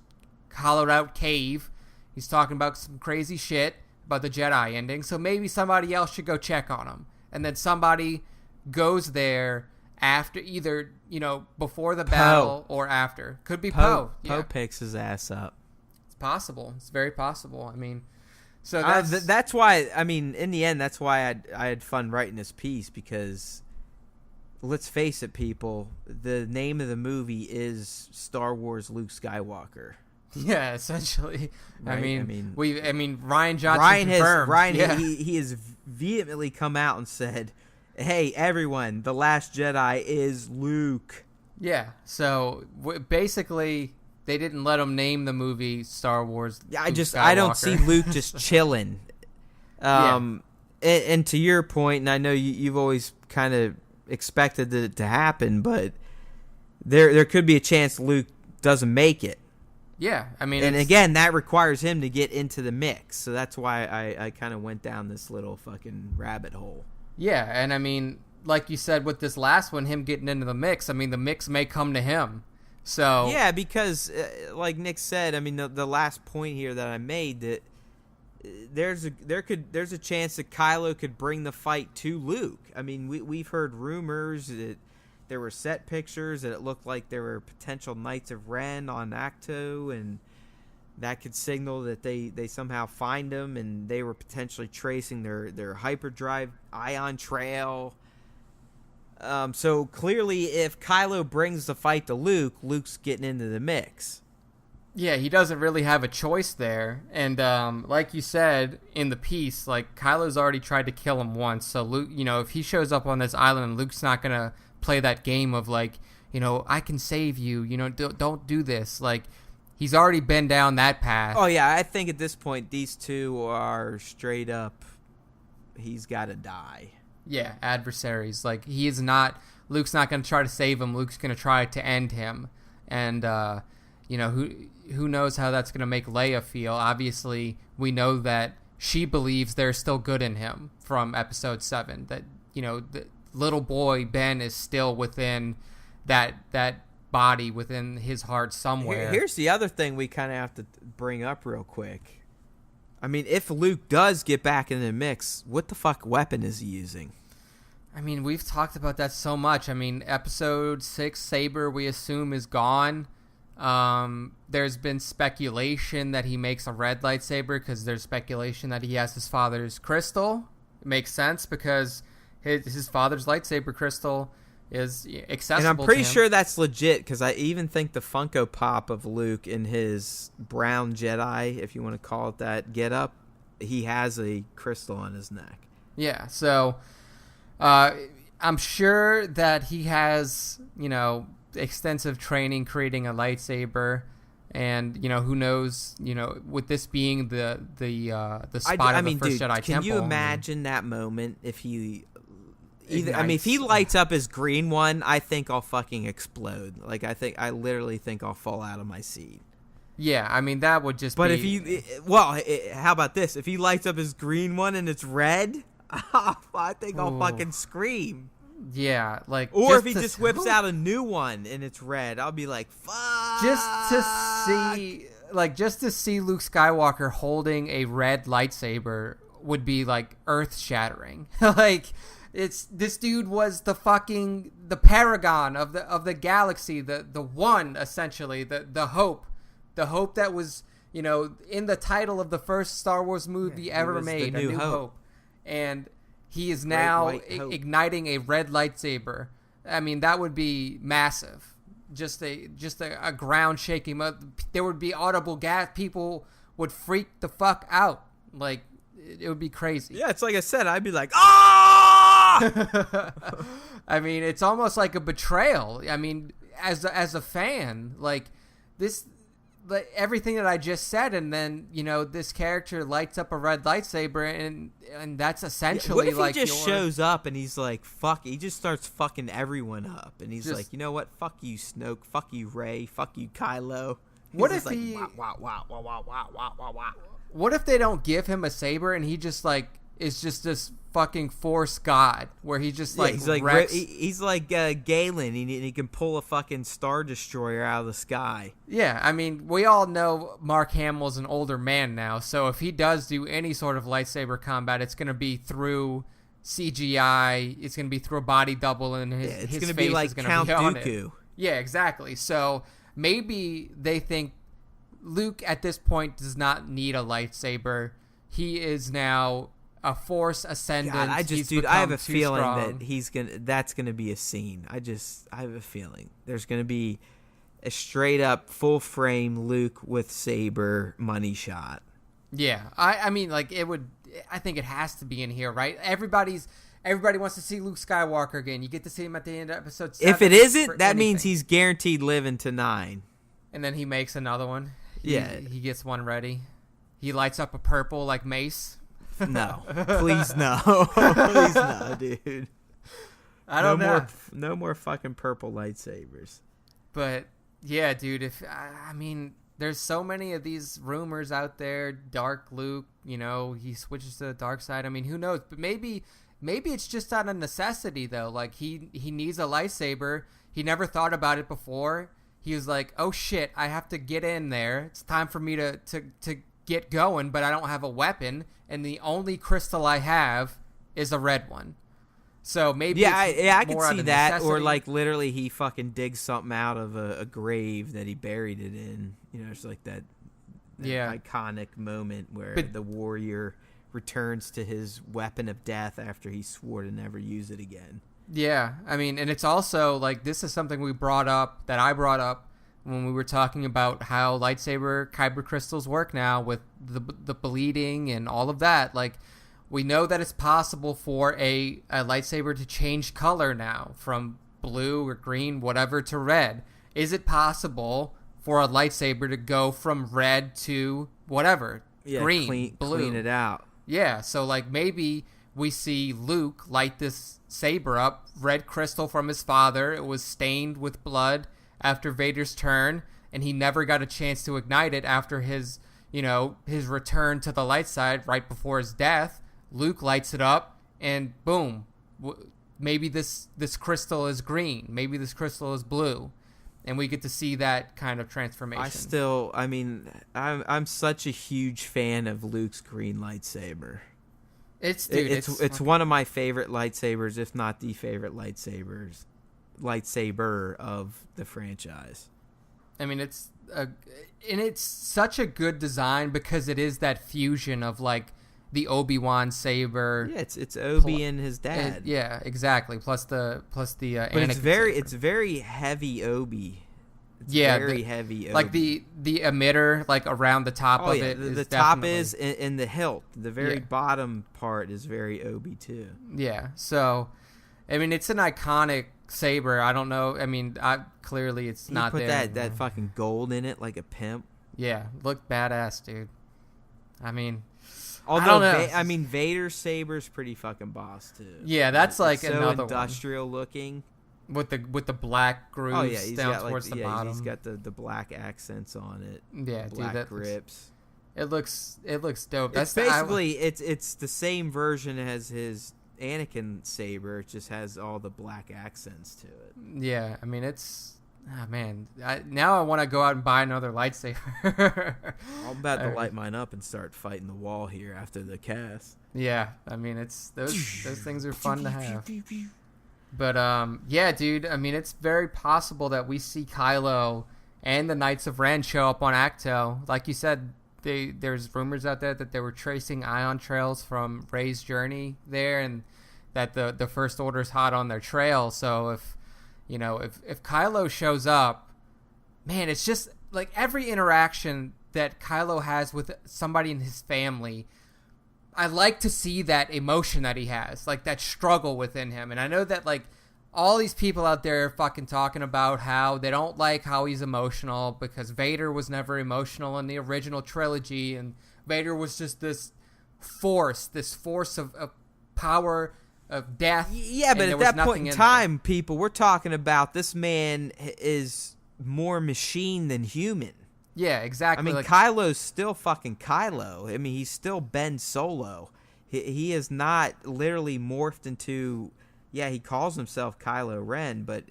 hollowed out cave. He's talking about some crazy shit about the Jedi ending, so maybe somebody else should go check on him. And then somebody goes there after, either, before the battle or after. Could be Poe. Poe picks his ass up. It's possible. It's very possible. I mean, so that's why, I mean, in the end, that's why I had fun writing this piece, because let's face it, people, the name of the movie is Star Wars Luke Skywalker. Yeah, essentially. Right? I mean, Ryan Johnson confirmed. He has vehemently come out and said, "Hey, everyone, the Last Jedi is Luke." Yeah. So basically, they didn't let him name the movie Star Wars. I don't see Luke just chilling. And to your point, and I know you've always kind of expected it to happen, but there could be a chance Luke doesn't make it. Yeah, I mean, and again, that requires him to get into the mix. So that's why I kind of went down this little fucking rabbit hole. Yeah, and I mean, like you said with this last one, him getting into the mix, I mean, the mix may come to him. So yeah, because like Nick said, I mean, the last point here that I made, that there's a chance that Kylo could bring the fight to Luke. I mean, we've heard rumors that there were set pictures that it looked like there were potential Knights of Ren on Acto, and that could signal that they somehow find them, and they were potentially tracing their hyperdrive ion trail. So clearly, if Kylo brings the fight to Luke, Luke's getting into the mix. Yeah, he doesn't really have a choice there. And like you said in the piece, like, Kylo's already tried to kill him once. So Luke, if he shows up on this island, Luke's not going to play that game of, like, I can save you, don't do this. Like, he's already been down that path. Oh yeah, I think at this point these two are straight up, he's got to die. Yeah, adversaries. Like, Luke's not going to try to save him. Luke's going to try to end him. And who knows how that's going to make Leia feel. Obviously, we know that she believes there's still good in him from episode 7, that, the little boy Ben is still within that body, within his heart somewhere. Here's the other thing we kind of have to bring up real quick. I mean, if Luke does get back in the mix, what the fuck weapon is he using? I mean, we've talked about that so much. I mean, episode 6 saber, we assume, is gone. There's been speculation that he makes a red lightsaber because there's speculation that he has his father's crystal. It makes sense because his father's lightsaber crystal is accessible. And I'm pretty sure that's legit because I even think the Funko Pop of Luke in his brown Jedi, if you want to call it that, get up, he has a crystal on his neck. Yeah, so I'm sure that he has, extensive training creating a lightsaber, and who knows, with this being the spot of the first Jedi can temple. You imagine that moment if he if he lights up his green one, I think I'll fucking explode. Like, I literally think I'll fall out of my seat. Yeah, I mean, that would just but be... how about this? If he lights up his green one and it's red, I think I'll fucking scream. Yeah, like... Or if he just whips out a new one and it's red, I'll be like, fuck! Just to see Luke Skywalker holding a red lightsaber would be, like, earth-shattering. Like... This dude was the paragon of the galaxy, the one, essentially, the hope that was, in the title of the first Star Wars movie ever made, A New Hope. And he is now igniting a red lightsaber. I mean, that would be massive. Just a ground shaking. There would be audible gas. People would freak the fuck out. Like, it would be crazy. Yeah, it's like I said, I'd be like, ah! I mean, it's almost like a betrayal. I mean, as a fan, like this, like everything that I just said, and then this character lights up a red lightsaber, and that's essentially what if he just shows up and he's like, fuck, he just starts fucking everyone up, and he's like, you know what, fuck you Snoke, fuck you Rey, fuck you Kylo. What if he? What if they don't give him a saber and he just like is just this fucking Force god where he just like he's like Galen. He can pull a fucking Star Destroyer out of the sky. Yeah, I mean, we all know Mark Hamill's an older man now, so if he does do any sort of lightsaber combat, it's going to be through CGI. It's going to be through a body double, and his face be like is going to Count be on Dooku. it. Yeah, exactly. So maybe they think Luke at this point does not need a lightsaber. He is now a Force ascendant. God, I have a feeling that that's gonna be a scene. I have a feeling there's gonna be a straight up full frame Luke with saber money shot. Yeah, I mean, like it would. I think it has to be in here, right? Everybody wants to see Luke Skywalker again. You get to see him at the end of episode 7. If it isn't, that means he's guaranteed living to 9. And then he makes another one. Yeah, he gets one ready. He lights up a purple like Mace. No, please no, please no, dude. I don't know. No more fucking purple lightsabers. But yeah, dude. I mean, there's so many of these rumors out there. Dark Luke, he switches to the dark side. I mean, who knows? But maybe it's just out of necessity though. Like he needs a lightsaber. He never thought about it before. He was like, oh shit, I have to get in there. It's time for me to get going, but I don't have a weapon, and the only crystal I have is a red one. So maybe I can see that, necessity. Or like literally he fucking digs something out of a grave that he buried it in. It's like that iconic moment where the warrior returns to his weapon of death after he swore to never use it again. Yeah, I mean, and it's also like this is something I brought up when we were talking about how lightsaber kyber crystals work now with the bleeding and all of that. Like, we know that it's possible for a lightsaber to change color now from blue or green, whatever, to red. Is it possible for a lightsaber to go from red to whatever, green, blue? Clean it out. Yeah, so like maybe we see Luke light this saber up, red crystal from his father. It was stained with blood after Vader's turn, and he never got a chance to ignite it after his return to the light side right before his death. Luke lights it up, and boom, maybe this crystal is green, maybe this crystal is blue, and we get to see that kind of transformation. I'm such a huge fan of Luke's green lightsaber. It's one of my favorite lightsabers, if not the favorite lightsaber of the franchise. I mean, it's such a good design because it is that fusion of like the Obi-Wan saber. Yeah, it's Obi and his dad. Yeah, exactly. Plus the but Anakin it's very heavy Obi. Heavy Obi. Like the emitter, like around the top of it. The top is in the hilt. The very bottom part is very Obi too. Yeah. So, I mean, it's an iconic saber. I don't know. I mean, clearly it's not put there. that fucking gold in it like a pimp. Yeah, looked badass, dude. I mean, although Vader's saber's pretty fucking boss too. Yeah, that's like so another industrial looking. With the black grooves down towards the bottom. He's got the black accents on it. Yeah, black dude, grips. It looks dope. It's basically it's the same version as his Anakin saber. It just has all the black accents to it. Yeah, I mean now I want to go out and buy another lightsaber. I'm about to light mine up and start fighting the wall here after the cast. Yeah, I mean it's those things are fun to have. But yeah, dude. I mean, it's very possible that we see Kylo and the Knights of Ren show up on Acto. Like you said, there's rumors out there that they were tracing ion trails from Rey's journey there, and that the First Order's hot on their trail. So if Kylo shows up, man, it's just like every interaction that Kylo has with somebody in his family. I like to see that emotion that he has, like that struggle within him. And I know that like all these people out there are fucking talking about how they don't like how he's emotional because Vader was never emotional in the original trilogy, and Vader was just this force of power, of death. Yeah, but at that point in time, people, we're talking about this man is more machine than human. Yeah, exactly. I mean, Kylo's still fucking Kylo. I mean, he's still Ben Solo. He is not literally morphed into... Yeah, he calls himself Kylo Ren, but...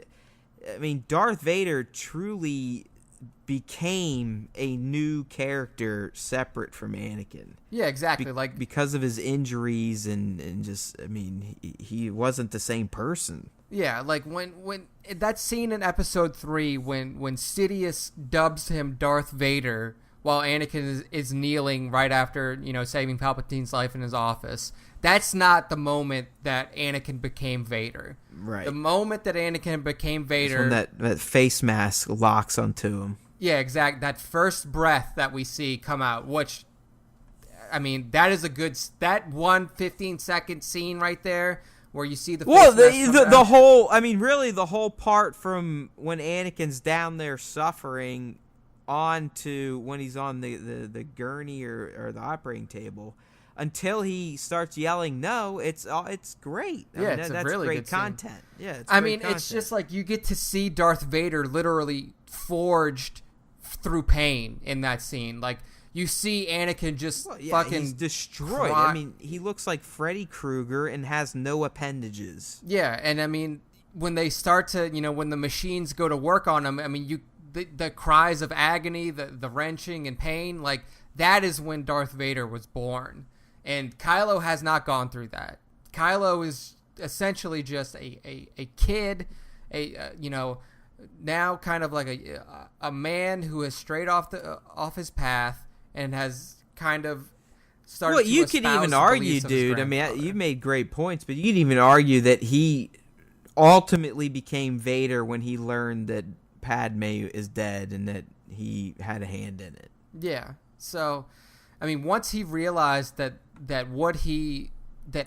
I mean, Darth Vader truly became a new character separate from Anakin. Yeah, exactly. Because of his injuries and just... I mean, he wasn't the same person. Yeah, like when that scene in Episode 3 when Sidious dubs him Darth Vader while Anakin is kneeling right after, saving Palpatine's life in his office. That's not the moment that Anakin became Vader. Right. The moment that Anakin became Vader... When that face mask locks onto him. Yeah, exactly. That first breath that we see come out, which... I mean, that is a good... That 15-second scene right there... Where you see the the whole, I mean, really the whole part from when Anakin's down there suffering on to when he's on the gurney or the operating table until he starts yelling, no, it's great. Yeah, that's really great good content. Scene. Yeah, it's it's just like you get to see Darth Vader literally forged through pain in that scene. Like, you see Anakin just fucking he's destroyed. I mean, he looks like Freddy Krueger and has no appendages. Yeah, and I mean, when they start to, when the machines go to work on him, I mean, the cries of agony, the wrenching and pain, like that is when Darth Vader was born. And Kylo has not gone through that. Kylo is essentially just a kid, now kind of like a man who is straight off his path. And has kind of started. Well, you could even argue, dude. I mean, you made great points, but you could even argue that he ultimately became Vader when he learned that Padme is dead and that he had a hand in it. Yeah. So, I mean, once he realized that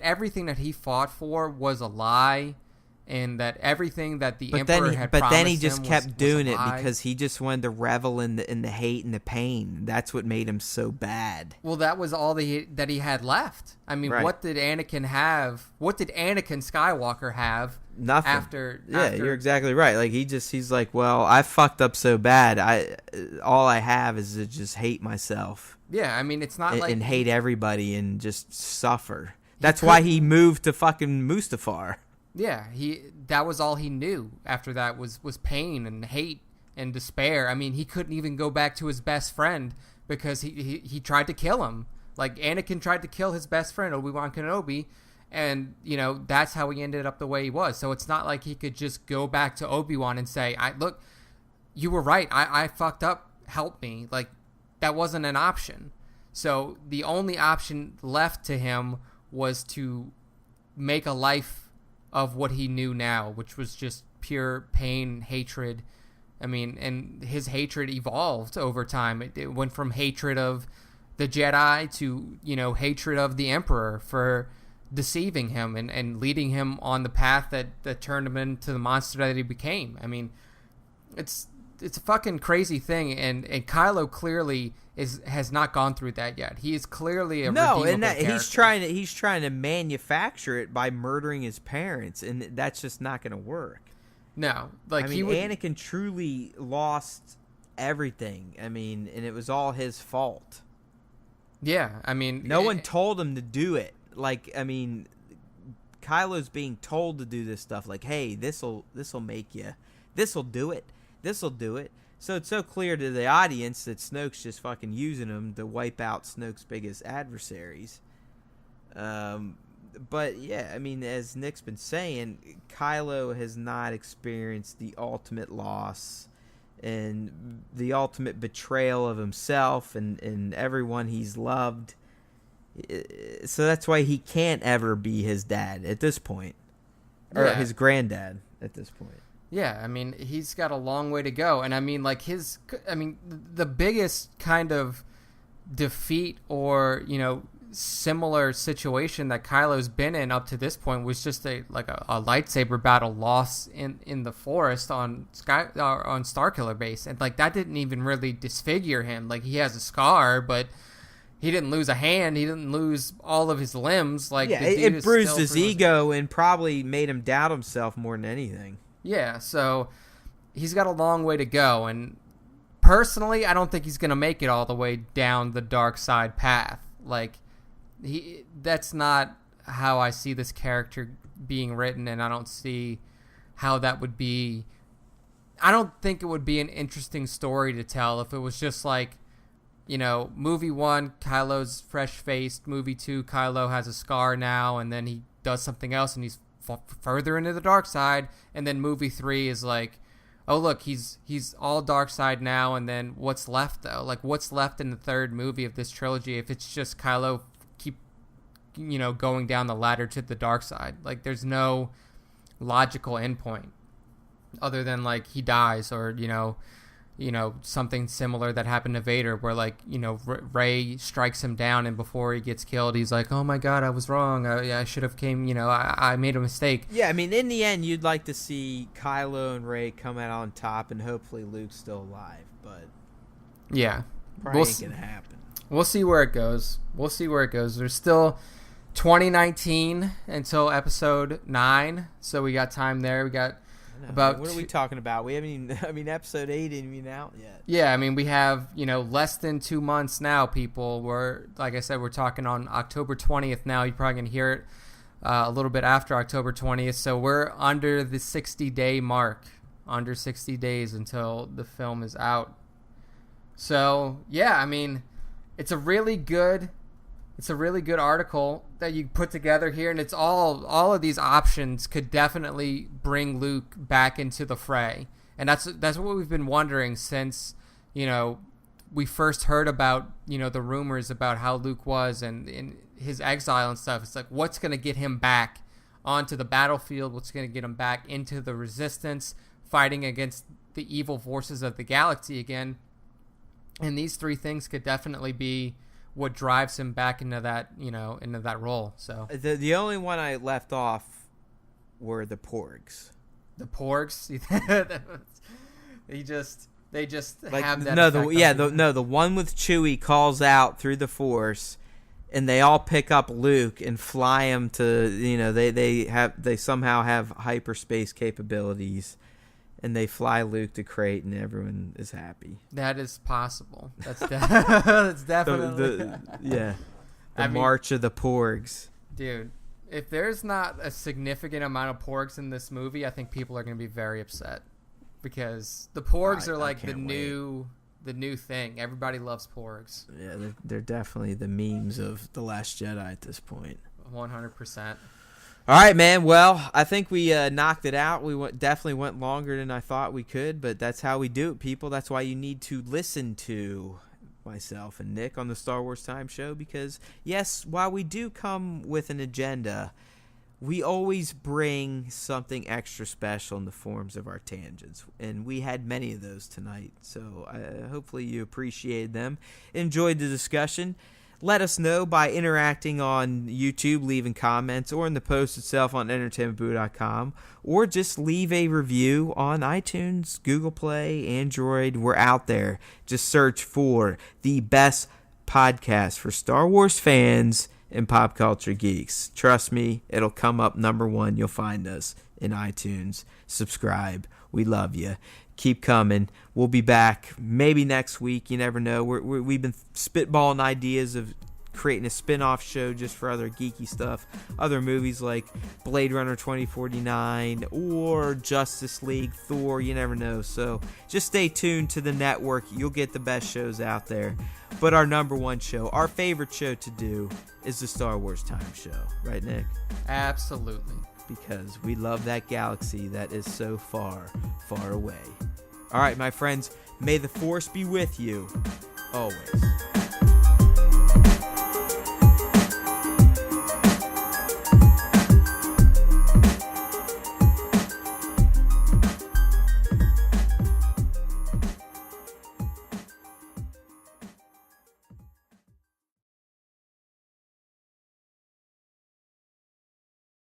everything that he fought for was a lie, and that everything that the But Emperor then, had but promised then he him just was kept doing a it lie. because he just wanted to revel in the hate and the pain. That's what made him so bad. Well, that was all that he had left. I mean, Right. what did Anakin have? What did Anakin Skywalker have? Nothing. After You're exactly right. Like he's like, well, I fucked up so bad. All I have is to just hate myself. Yeah, I mean, it's not like and hate everybody and just suffer. That's why he moved to fucking Mustafar. Yeah, that was all he knew. After that was pain and hate and despair. I mean, he couldn't even go back to his best friend because he tried to kill him. Like Anakin tried to kill his best friend Obi-Wan Kenobi, and that's how he ended up the way he was. So it's not like he could just go back to Obi-Wan and say, "Look, you were right. I fucked up. Help me." Like that wasn't an option. So the only option left to him was to make a life of what he knew now, which was just pure pain, hatred. I mean, and his hatred evolved over time. It went from hatred of the Jedi to, hatred of the Emperor for deceiving him and leading him on the path that turned him into the monster that he became. I mean, it's a fucking crazy thing, and Kylo clearly has not gone through that yet. He is clearly a redeemable character. he's trying to manufacture it by murdering his parents, and that's just not going to work. No, like Anakin truly lost everything. I mean, and it was all his fault. Yeah, I mean, no one told him to do it. Like, I mean, Kylo's being told to do this stuff. Like, hey, this'll make you. This'll do it. This'll do it. So it's so clear to the audience that Snoke's just fucking using him to wipe out Snoke's biggest adversaries. But yeah, I mean, as Nick's been saying, Kylo has not experienced the ultimate loss and the ultimate betrayal of himself and everyone he's loved. So that's why he can't ever be his dad at this point. Or his granddad at this point. Yeah, I mean, he's got a long way to go. And I mean, like the biggest kind of defeat or, similar situation that Kylo's been in up to this point was just a lightsaber battle loss in the forest on Starkiller Base. And like that didn't even really disfigure him. Like he has a scar, but he didn't lose a hand. He didn't lose all of his limbs. Like it bruised his ego and probably made him doubt himself more than anything. Yeah, so he's got a long way to go, and personally, I don't think he's going to make it all the way down the dark side path. Like, that's not how I see this character being written, and I don't see how that would be. I don't think it would be an interesting story to tell if it was just like, movie 1, Kylo's fresh-faced, movie 2, Kylo has a scar now, and then he does something else, and he's further into the dark side, and then movie 3 is like, oh look, he's all dark side now, and then what's left though? Like what's left in the third movie of this trilogy if it's just Kylo keep going down the ladder to the dark side? Like there's no logical endpoint other than like he dies or something similar that happened to Vader where like Rey strikes him down, and before he gets killed he's like, oh my god, I was wrong, I should have came, I made a mistake. Yeah, I mean in the end you'd like to see Kylo and Rey come out on top and hopefully Luke's still alive, but yeah, probably ain't gonna happen. We'll see where it goes. There's still 2019 until episode 9, so we got time there. We got what are we talking about? We haven't even, episode 8 isn't even out yet. Yeah, I mean, we have, less than 2 months now, people. Like I said, we're talking on October 20th now. You're probably going to hear it a little bit after October 20th. So we're under the 60-day mark, under 60 days until the film is out. So, yeah, I mean, it's a really good article that you put together here, and it's all of these options could definitely bring Luke back into the fray, and that's what we've been wondering since we first heard about the rumors about how Luke was and in his exile and stuff. It's like, what's going to get him back onto the battlefield? What's going to get him back into the Resistance, fighting against the evil forces of the galaxy again? And these 3 things could definitely be what drives him back into that, into that role. So the only one I left off were the Porgs. The Porgs? They just Like, have that no, effect the one with Chewie calls out through the Force, and they all pick up Luke and fly him to, they somehow have hyperspace capabilities, and they fly Luke to Crate, and everyone is happy. That is possible. That's that's definitely The March of the Porgs. Dude, if there's not a significant amount of Porgs in this movie, I think people are going to be very upset, because the Porgs are like the new thing. Everybody loves Porgs. Yeah, they're definitely the memes of The Last Jedi at this point. 100%. All right, man. Well, I think we knocked it out. We definitely went longer than I thought we could, but that's how we do it, people. That's why you need to listen to myself and Nick on the Star Wars Time Show, because, yes, while we do come with an agenda, we always bring something extra special in the forms of our tangents, and we had many of those tonight, so hopefully you appreciated them, enjoyed the discussion. Let us know by interacting on YouTube, leaving comments, or in the post itself on entertainmentboo.com, or just leave a review on iTunes, Google Play, Android. We're out there. Just search for the best podcast for Star Wars fans and pop culture geeks. Trust me, it'll come up number one. You'll find us in iTunes. Subscribe. We love you. Keep coming. We'll be back maybe next week. You never know. We've been spitballing ideas of creating a spin-off show just for other geeky stuff. Other movies like Blade Runner 2049 or Justice League, Thor. You never know. So just stay tuned to the network. You'll get the best shows out there. But our number one show, our favorite show to do, is the Star Wars Time Show. Right, Nick? Absolutely. Because we love that galaxy that is so far, far away. All right, my friends, may the Force be with you always.